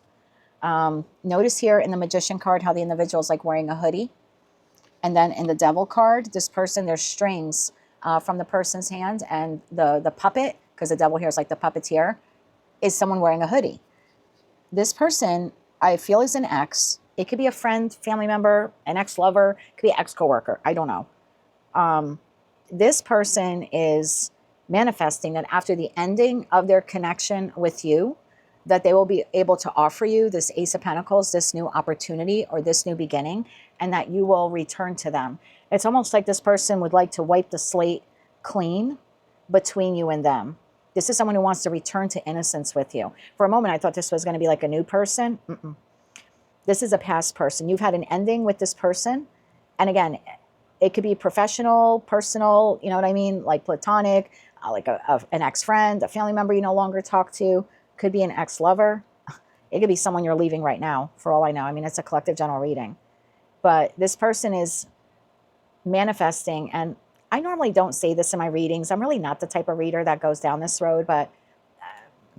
Notice here in the Magician card how the individual is like wearing a hoodie. And then in the Devil card, this person, there's strings from the person's hand. And the puppet, because the Devil here is like the puppeteer, is someone wearing a hoodie. This person, I feel, is an ex. It could be a friend, family member, an ex-lover. It could be an ex-coworker. I don't know. This person is manifesting that after the ending of their connection with you, that they will be able to offer you this Ace of Pentacles, this new opportunity or this new beginning, and that you will return to them. It's almost like this person would like to wipe the slate clean between you and them. This is someone who wants to return to innocence with you. For a moment, I thought this was going to be like a new person. This is a past person. You've had an ending with this person. And again, it could be professional, personal, you know what I mean? Like platonic, like an ex-friend, a family member you no longer talk to. Could be an ex-lover. It could be someone you're leaving right now, for all I know. I mean, it's a collective general reading. But this person is manifesting, and I normally don't say this in my readings. I'm really not the type of reader that goes down this road, but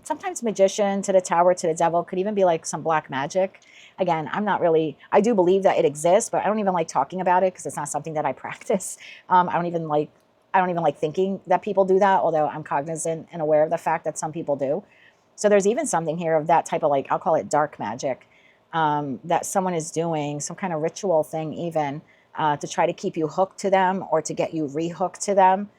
sometimes Magician to the Tower to the Devil could even be like some black magic. Again, I'm not really, I do believe that it exists, but I don't even like talking about it because it's not something that I practice. I don't even like thinking that people do that, although I'm cognizant and aware of the fact that some people do. So there's even something here of that type of, like, I'll call it dark magic, that someone is doing, some kind of ritual thing even, to try to keep you hooked to them or to get you rehooked to them.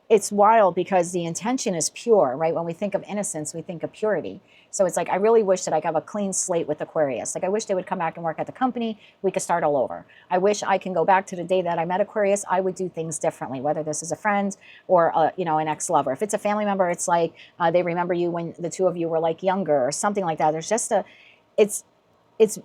It's wild because the intention is pure, right? When we think of innocence, we think of purity. So it's like, I really wish that I could have a clean slate with Aquarius. Like, I wish they would come back and work at the company. We could start all over. I wish I can go back to the day that I met Aquarius. I would do things differently, whether this is a friend or, an ex-lover. If it's a family member, it's like they remember you when the two of you were like younger or something like that. There's just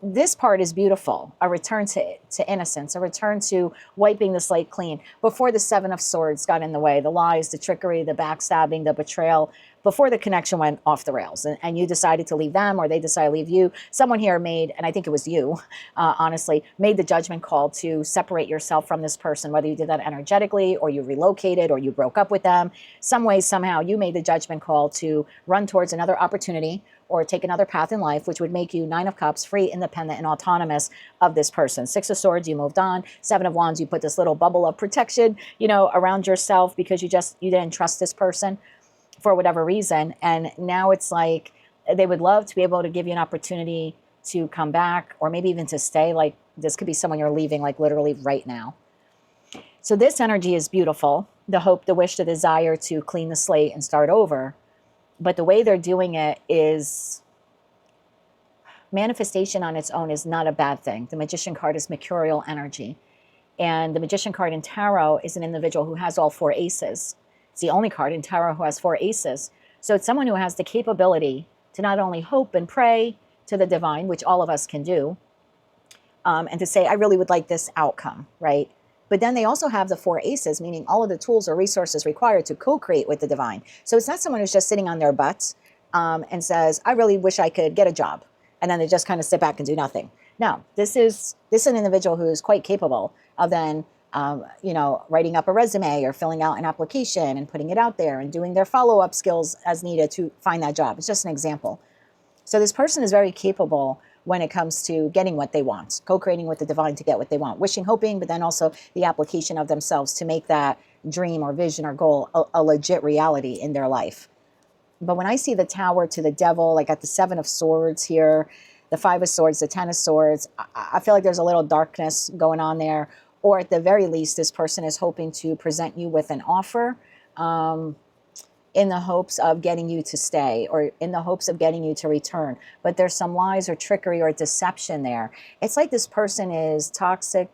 this part is beautiful. A return to innocence, a return to wiping the slate clean. Before the 7 of Swords got in the way, the lies, the trickery, the backstabbing, the betrayal, before the connection went off the rails and you decided to leave them or they decided to leave you, someone here made, and I think it was you, honestly, made the judgment call to separate yourself from this person, whether you did that energetically or you relocated or you broke up with them. Some way, somehow, you made the judgment call to run towards another opportunity or take another path in life, which would make you 9 of Cups, free, independent, and autonomous of this person. 6 of Swords, you moved on. 7 of Wands, you put this little bubble of protection, around yourself because you didn't trust this person for whatever reason. And now it's like they would love to be able to give you an opportunity to come back or maybe even to stay. Like, this could be someone you're leaving, like literally right now. So this energy is beautiful. The hope, the wish, the desire to clean the slate and start over. But the way they're doing it is, manifestation on its own is not a bad thing. The Magician card is mercurial energy. And the Magician card in Tarot is an individual who has all 4 aces. It's the only card in Tarot who has 4 aces. So it's someone who has the capability to not only hope and pray to the divine, which all of us can do, and to say, I really would like this outcome, right? But then they also have the 4 aces, meaning all of the tools or resources required to co-create with the divine. So it's not someone who's just sitting on their butts and says, I really wish I could get a job. And then they just kind of sit back and do nothing. No, this is an individual who is quite capable of then, writing up a resume or filling out an application and putting it out there and doing their follow-up skills as needed to find that job. It's just an example. So this person is very capable when it comes to getting what they want, co-creating with the divine to get what they want, wishing, hoping, but then also the application of themselves to make that dream or vision or goal a legit reality in their life. But when I see the Tower to the Devil, like at the 7 of Swords here, the 5 of Swords, the 10 of Swords, I feel like there's a little darkness going on there. Or at the very least, this person is hoping to present you with an offer in the hopes of getting you to stay or in the hopes of getting you to return. But there's some lies or trickery or deception there. It's like this person is toxic.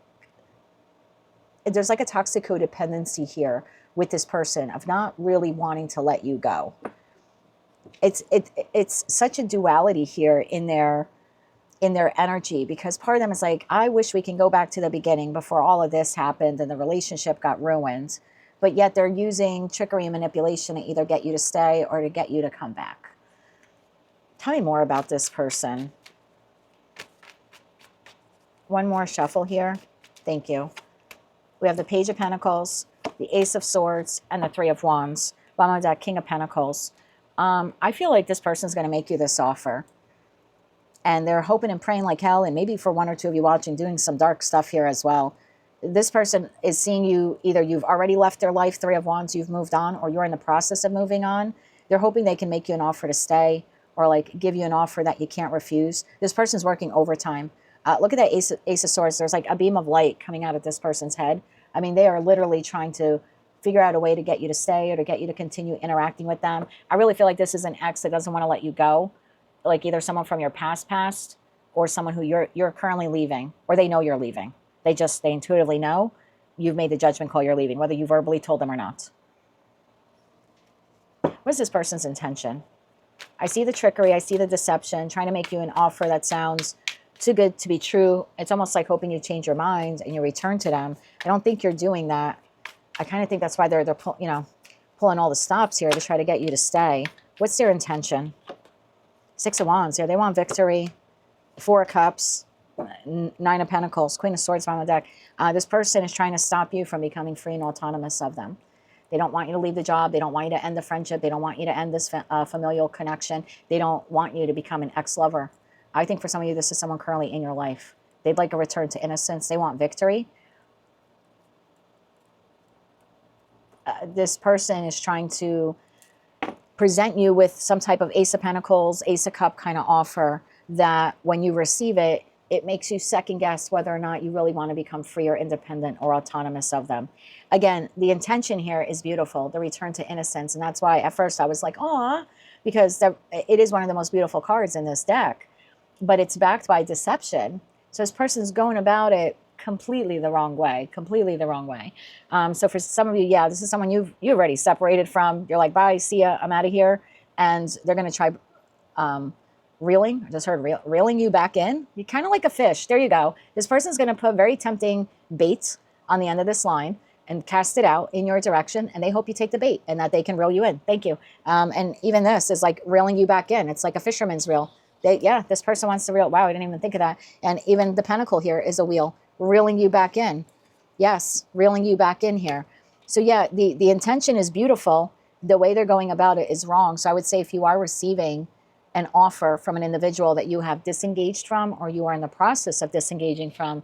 There's like a toxic codependency here with this person of not really wanting to let you go. It's such a duality here in their energy, because part of them is like, I wish we can go back to the beginning before all of this happened and the relationship got ruined. But yet they're using trickery and manipulation to either get you to stay or to get you to come back. Tell me more about this person. One more shuffle here. Thank you. We have the Page of Pentacles, the Ace of Swords, and the 3 of Wands. Bottom of deck, King of Pentacles. I feel like this person's going to make you this offer. And they're hoping and praying like hell, and maybe for 1 or 2 of you watching, doing some dark stuff here as well. This person is seeing you, either you've already left their life, 3 of Wands, you've moved on, or you're in the process of moving on. They're hoping they can make you an offer to stay or like give you an offer that you can't refuse. This person's working overtime. Look at that Ace of Swords. There's like a beam of light coming out of this person's head. I mean, they are literally trying to figure out a way to get you to stay or to get you to continue interacting with them. I really feel like this is an ex that doesn't want to let you go. Like either someone from your past or someone who you're currently leaving, or they know you're leaving. They intuitively know you've made the judgment call, you're leaving, whether you verbally told them or not. What is this person's intention? I see the trickery, I see the deception, trying to make you an offer that sounds too good to be true. It's almost like hoping you change your mind and you return to them. I don't think you're doing that. I kind of think that's why they're pulling all the stops here to try to get you to stay. What's their intention? 6 of Wands here. They want victory. 4 of Cups. 9 of Pentacles. Queen of Swords on the deck. This person is trying to stop you from becoming free and autonomous of them. They don't want you to leave the job. They don't want you to end the friendship. They don't want you to end this familial connection. They don't want you to become an ex-lover. I think for some of you, this is someone currently in your life. They'd like a return to innocence. They want victory. This person is trying to present you with some type of Ace of Pentacles, Ace of Cup kind of offer that when you receive it, it makes you second guess whether or not you really want to become free or independent or autonomous of them. Again, the intention here is beautiful, the return to innocence. And that's why at first I was like, aw, because it is one of the most beautiful cards in this deck, but it's backed by deception. So this person's going about it completely the wrong way, So for some of you, yeah, this is someone you've already separated from. You're like, bye, see ya, I'm out of here. And they're going to try reeling, I just heard reeling you back in. You're kind of like a fish. There you go. This person's going to put very tempting bait on the end of this line and cast it out in your direction. And they hope you take the bait and that they can reel you in. Thank you. And even this is like reeling you back in. It's like a fisherman's reel. This person wants to reel. Wow, I didn't even think of that. And even the pentacle here is a wheel, reeling you back in. Yes, reeling you back in here. So yeah, the intention is beautiful. The way they're going about it is wrong. So I would say if you are receiving an offer from an individual that you have disengaged from or you are in the process of disengaging from,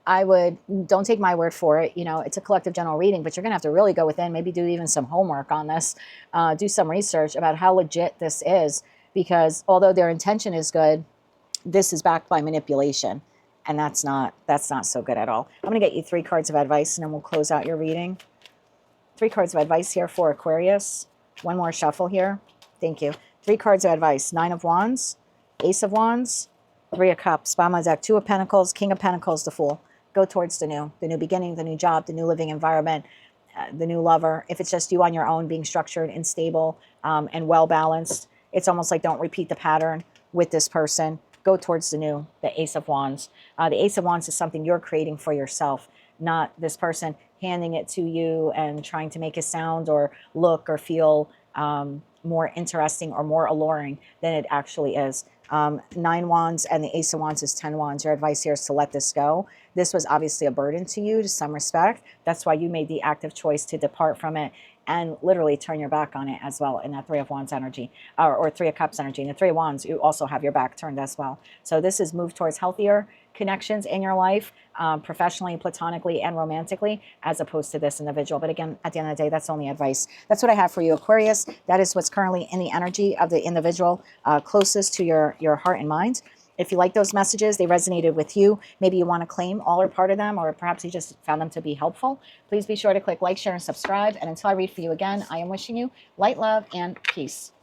don't take my word for it. It's a collective general reading, but you're going to have to really go within, maybe do even some homework on this, do some research about how legit this is, because although their intention is good, this is backed by manipulation, and that's not so good at all. I'm going to get you 3 cards of advice, and then we'll close out your reading. 3 cards of advice here for Aquarius. One more shuffle here. Thank you. 3 cards of advice. 9 of Wands, Ace of Wands, 3 of Cups, bottom of the deck, 2 of Pentacles, King of Pentacles, the Fool. Go towards the new beginning, the new job, the new living environment. the new lover. If it's just you on your own, being structured and stable and well balanced, it's almost like don't repeat the pattern with this person. Go towards the new, the Ace of Wands. The Ace of Wands is something you're creating for yourself, not this person handing it to you and trying to make it sound or look or feel more interesting or more alluring than it actually is. 9 wands and the Ace of Wands is 10 wands. Your advice here is to let this go. This was obviously a burden to you to some respect. That's why you made the active choice to depart from it and literally turn your back on it as well in that 3 of Wands energy or 3 of Cups energy. In the 3 of Wands, you also have your back turned as well. So this is move towards healthier connections in your life, professionally, platonically, and romantically, as opposed to this individual. But again, at the end of the day, that's only advice. That's what I have for you, Aquarius. That is what's currently in the energy of the individual closest to your heart and mind. If you like those messages, they resonated with you, maybe you want to claim all or part of them, or perhaps you just found them to be helpful, please be sure to click like, share, and subscribe. And until I read for you again, I am wishing you light, love, and peace.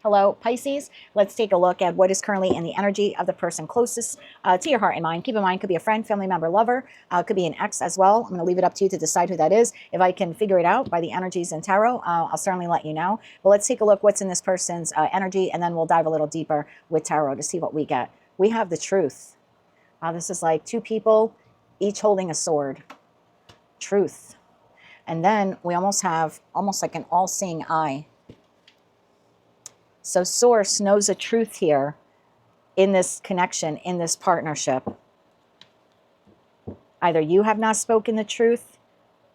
Hello, Pisces. Let's take a look at what is currently in the energy of the person closest to your heart and mind. Keep in mind, could be a friend, family member, lover, could be an ex as well. I'm going to leave it up to you to decide who that is. If I can figure it out by the energies in tarot, I'll certainly let you know. But let's take a look what's in this person's energy, and then we'll dive a little deeper with tarot to see what we get. We have the truth. This is like 2 people, each holding a sword. Truth. And then we almost have like an all-seeing eye. So Source knows a truth here in this connection, in this partnership. Either you have not spoken the truth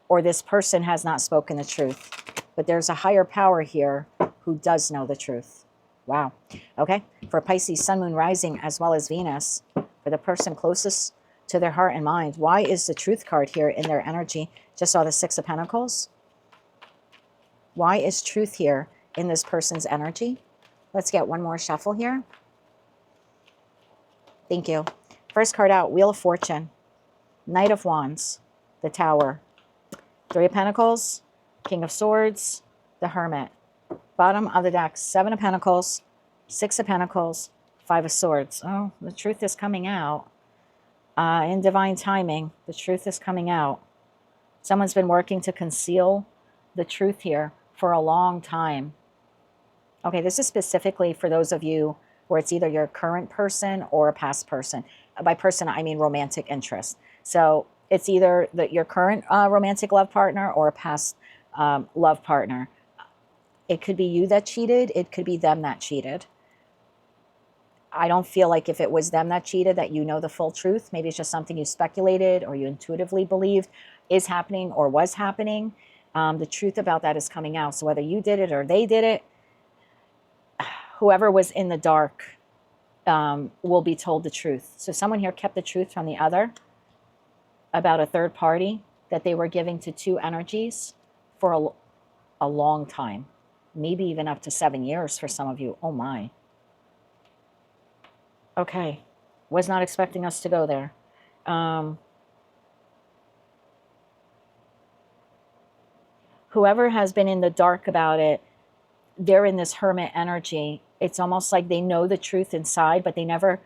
or this person has not spoken the truth. But there's a higher power here who does know the truth. Wow. Okay. For Pisces, Sun, Moon, Rising, as well as Venus, for the person closest to their heart and mind. Why is the Truth card here in their energy? Just saw the 6 of Pentacles. Why is truth here in this person's energy? Let's get one more shuffle here. Thank you. First card out, Wheel of Fortune, Knight of Wands, the Tower, 3 of Pentacles, King of Swords, the Hermit. Bottom of the deck, 7 of Pentacles, 6 of Pentacles, 5 of Swords. Oh, the truth is coming out. In divine timing, the truth is coming out. Someone's been working to conceal the truth here for a long time. Okay, this is specifically for those of you where it's either your current person or a past person. By person, I mean romantic interest. So it's either your current romantic love partner or a past love partner. It could be you that cheated. It could be them that cheated. I don't feel like if it was them that cheated that you know the full truth. Maybe it's just something you speculated or you intuitively believed is happening or was happening. The truth about that is coming out. So whether you did it or they did it, whoever was in the dark will be told the truth. So someone here kept the truth from the other about a third party that they were giving to 2 energies for a long time. Maybe even up to 7 years for some of you. Oh my. Okay. Was not expecting us to go there. Whoever has been in the dark about it, they're in this hermit energy. It's almost like they know the truth inside, but they never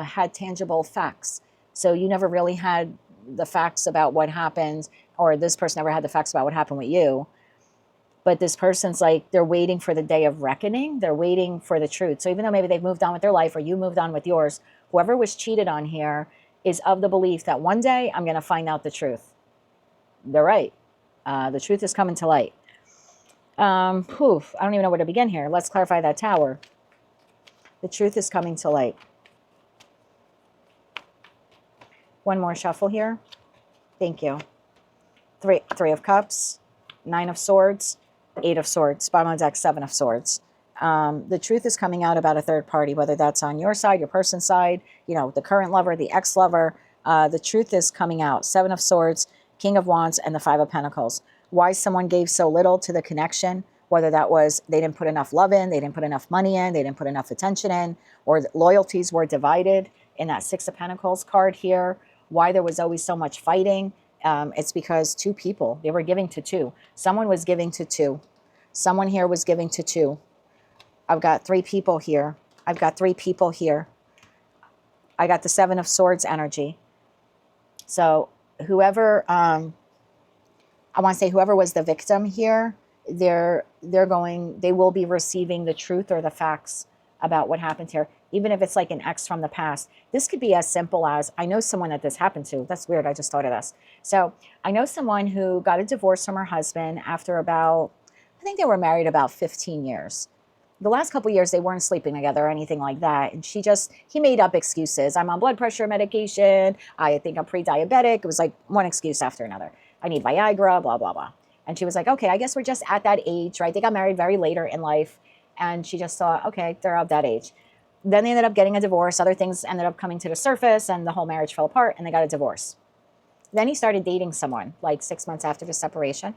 had tangible facts. So you never really had the facts about what happened, or this person never had the facts about what happened with you. But this person's like, they're waiting for the day of reckoning. They're waiting for the truth. So even though maybe they've moved on with their life or you moved on with yours, whoever was cheated on here is of the belief that one day I'm going to find out the truth. They're right. The truth is coming to light. I don't even know where to begin here. Let's clarify that Tower. The truth is coming to light. One more shuffle here. Thank you. 3 of Cups, 9 of Swords, 8 of Swords. Bottom of the deck, 7 of Swords. The truth is coming out about a third party, whether that's on your side, your person's side, you know, the current lover, the ex-lover. The truth is coming out. 7 of Swords, King of Wands, and the 5 of Pentacles. Why someone gave so little to the connection, whether that was they didn't put enough love in, they didn't put enough money in, they didn't put enough attention in, or loyalties were divided in that 6 of Pentacles card here. Why there was always so much fighting. It's because 2 people, they were giving to 2. Someone was giving to 2. Someone here was giving to 2. I've got 3 people here. I've got 3 people here. I got the 7 of Swords energy. So whoever I want to say whoever was the victim here, they will be receiving the truth or the facts about what happened here, even if it's like an ex from the past. This could be as simple as, I know someone that this happened to. That's weird. I just thought of this. So I know someone who got a divorce from her husband after about, I think they were married about 15 years. The last couple of years, they weren't sleeping together or anything like that. And he made up excuses. I'm on blood pressure medication. I think I'm pre-diabetic. It was like one excuse after another. I need Viagra, blah, blah, blah. And she was like, okay, I guess we're just at that age, right? They got married very later in life. And she just thought, okay, they're of that age. Then they ended up getting a divorce. Other things ended up coming to the surface and the whole marriage fell apart and they got a divorce. Then he started dating someone like 6 months after the separation.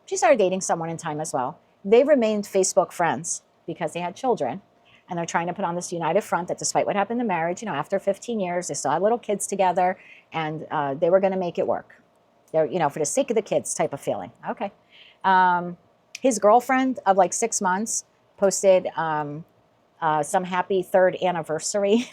She started dating someone in time as well. They remained Facebook friends because they had children. And they're trying to put on this united front that despite what happened in marriage, after 15 years, they still had little kids together and they were going to make it work. They're, for the sake of the kids type of feeling. Okay. His girlfriend of like 6 months posted some happy 3rd anniversary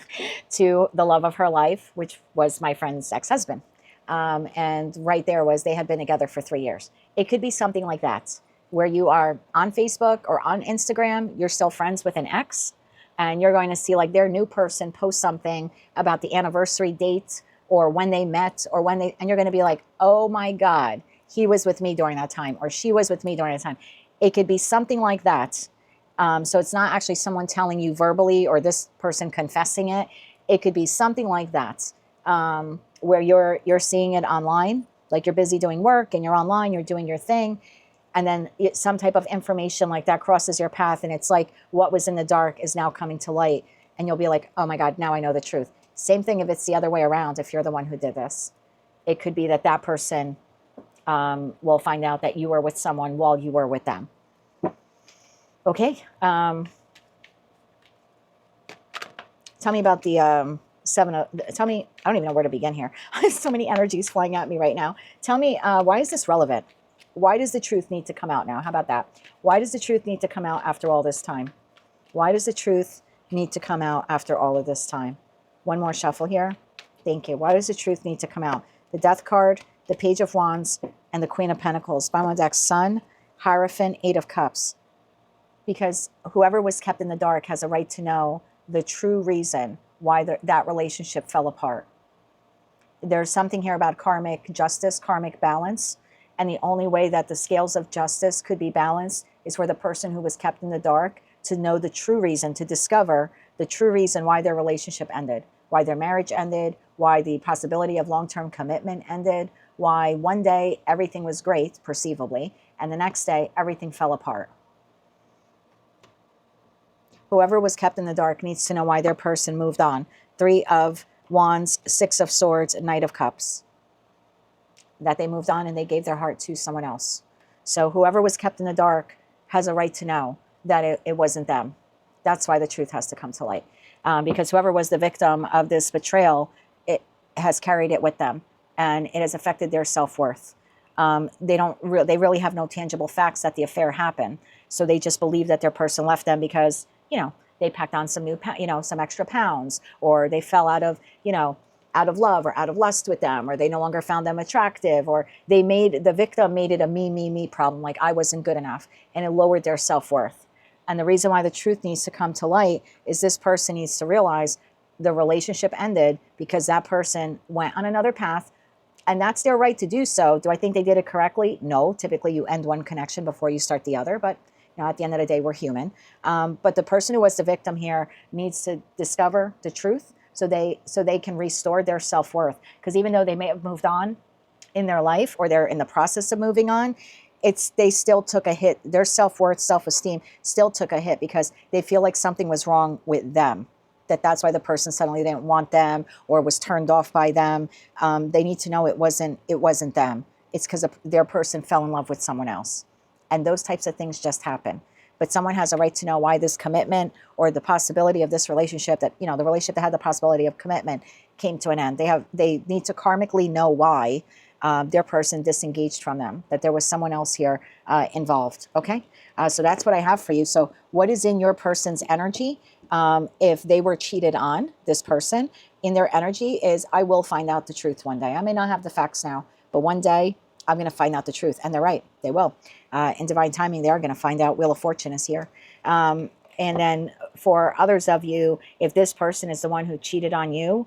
to the love of her life, which was my friend's ex-husband. And right there was, they had been together for 3 years. It could be something like that, where you are on Facebook or on Instagram, you're still friends with an ex, and you're going to see like their new person post something about the anniversary date or when they met or and you're going to be like, oh my God, he was with me during that time, or she was with me during that time. It could be something like that. So it's not actually someone telling you verbally or this person confessing it. It could be something like that, where you're seeing it online, like you're busy doing work and you're online, you're doing your thing. And then some type of information like that crosses your path. And it's like what was in the dark is now coming to light. And you'll be like, oh my God, now I know the truth. Same thing if it's the other way around, if you're the one who did this. It could be that person will find out that you were with someone while you were with them. Okay. Tell me about the I don't even know where to begin here. So many energies flying at me right now. Tell me, why is this relevant? Why does the truth need to come out now? How about that? Why does the truth need to come out after all this time? Why does the truth need to come out after all of this time? One more shuffle here. Thank you. Why does the truth need to come out? The Death card, the Page of Wands, and the Queen of Pentacles. Bottom of the deck, Sun, Hierophant, 8 of Cups. Because whoever was kept in the dark has a right to know the true reason why that relationship fell apart. There's something here about karmic justice, karmic balance. And the only way that the scales of justice could be balanced is for the person who was kept in the dark to know the true reason, to discover the true reason why their relationship ended, why their marriage ended, why the possibility of long-term commitment ended, why one day everything was great, perceivably, and the next day everything fell apart. Whoever was kept in the dark needs to know why their person moved on. 3 of Wands, 6 of Swords, and Knight of Cups. That they moved on and they gave their heart to someone else. So whoever was kept in the dark has a right to know that it wasn't them. That's why the truth has to come to light. Because whoever was the victim of this betrayal, it has carried it with them. And it has affected their self-worth. They really have no tangible facts that the affair happened. So they just believe that their person left them because, they packed on some new, some extra pounds, or they fell out of love or out of lust with them, or they no longer found them attractive, or the victim made it a me problem, like I wasn't good enough, and it lowered their self-worth. And the reason why the truth needs to come to light is this person needs to realize the relationship ended because that person went on another path, and that's their right to do so. Do I think they did it correctly? No. Typically you end one connection before you start the other, but at the end of the day, we're human. But the person who was the victim here needs to discover the truth so they can restore their self-worth. Because even though they may have moved on in their life, or they're in the process of moving on, they still took a hit. Their self-worth, self-esteem still took a hit because they feel like something was wrong with them. That's why the person suddenly didn't want them or was turned off by them. They need to know it wasn't them. It's because their person fell in love with someone else. And those types of things just happen. But someone has a right to know why this commitment or the possibility of this relationship the relationship that had the possibility of commitment came to an end. They need to karmically know why their person disengaged from them, that there was someone else here involved. Okay. So that's what I have for you. So what is in your person's energy? If they were cheated on, this person in their energy is, I will find out the truth one day. I may not have the facts now, but one day I'm going to find out the truth. And they're right. They will. In divine timing, they are going to find out. Wheel of Fortune is here. And then for others of you, if this person is the one who cheated on you,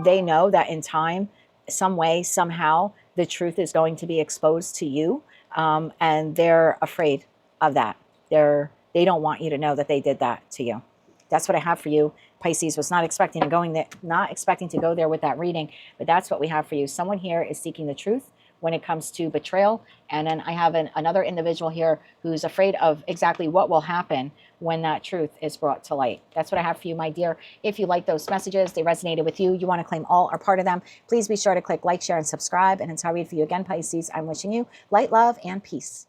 they know that in time, some way, somehow, the truth is going to be exposed to you. And they're afraid of that. They don't want you to know that they did that to you. That's what I have for you. Pisces was not expecting to go there with that reading, but that's what we have for you. Someone here is seeking the truth when it comes to betrayal. And then I have another individual here who's afraid of exactly what will happen when that truth is brought to light. That's what I have for you, my dear. If you like those messages, they resonated with you, you want to claim all or part of them, please be sure to click like, share, and subscribe. And until I read for you again, Pisces, I'm wishing you light, love, and peace.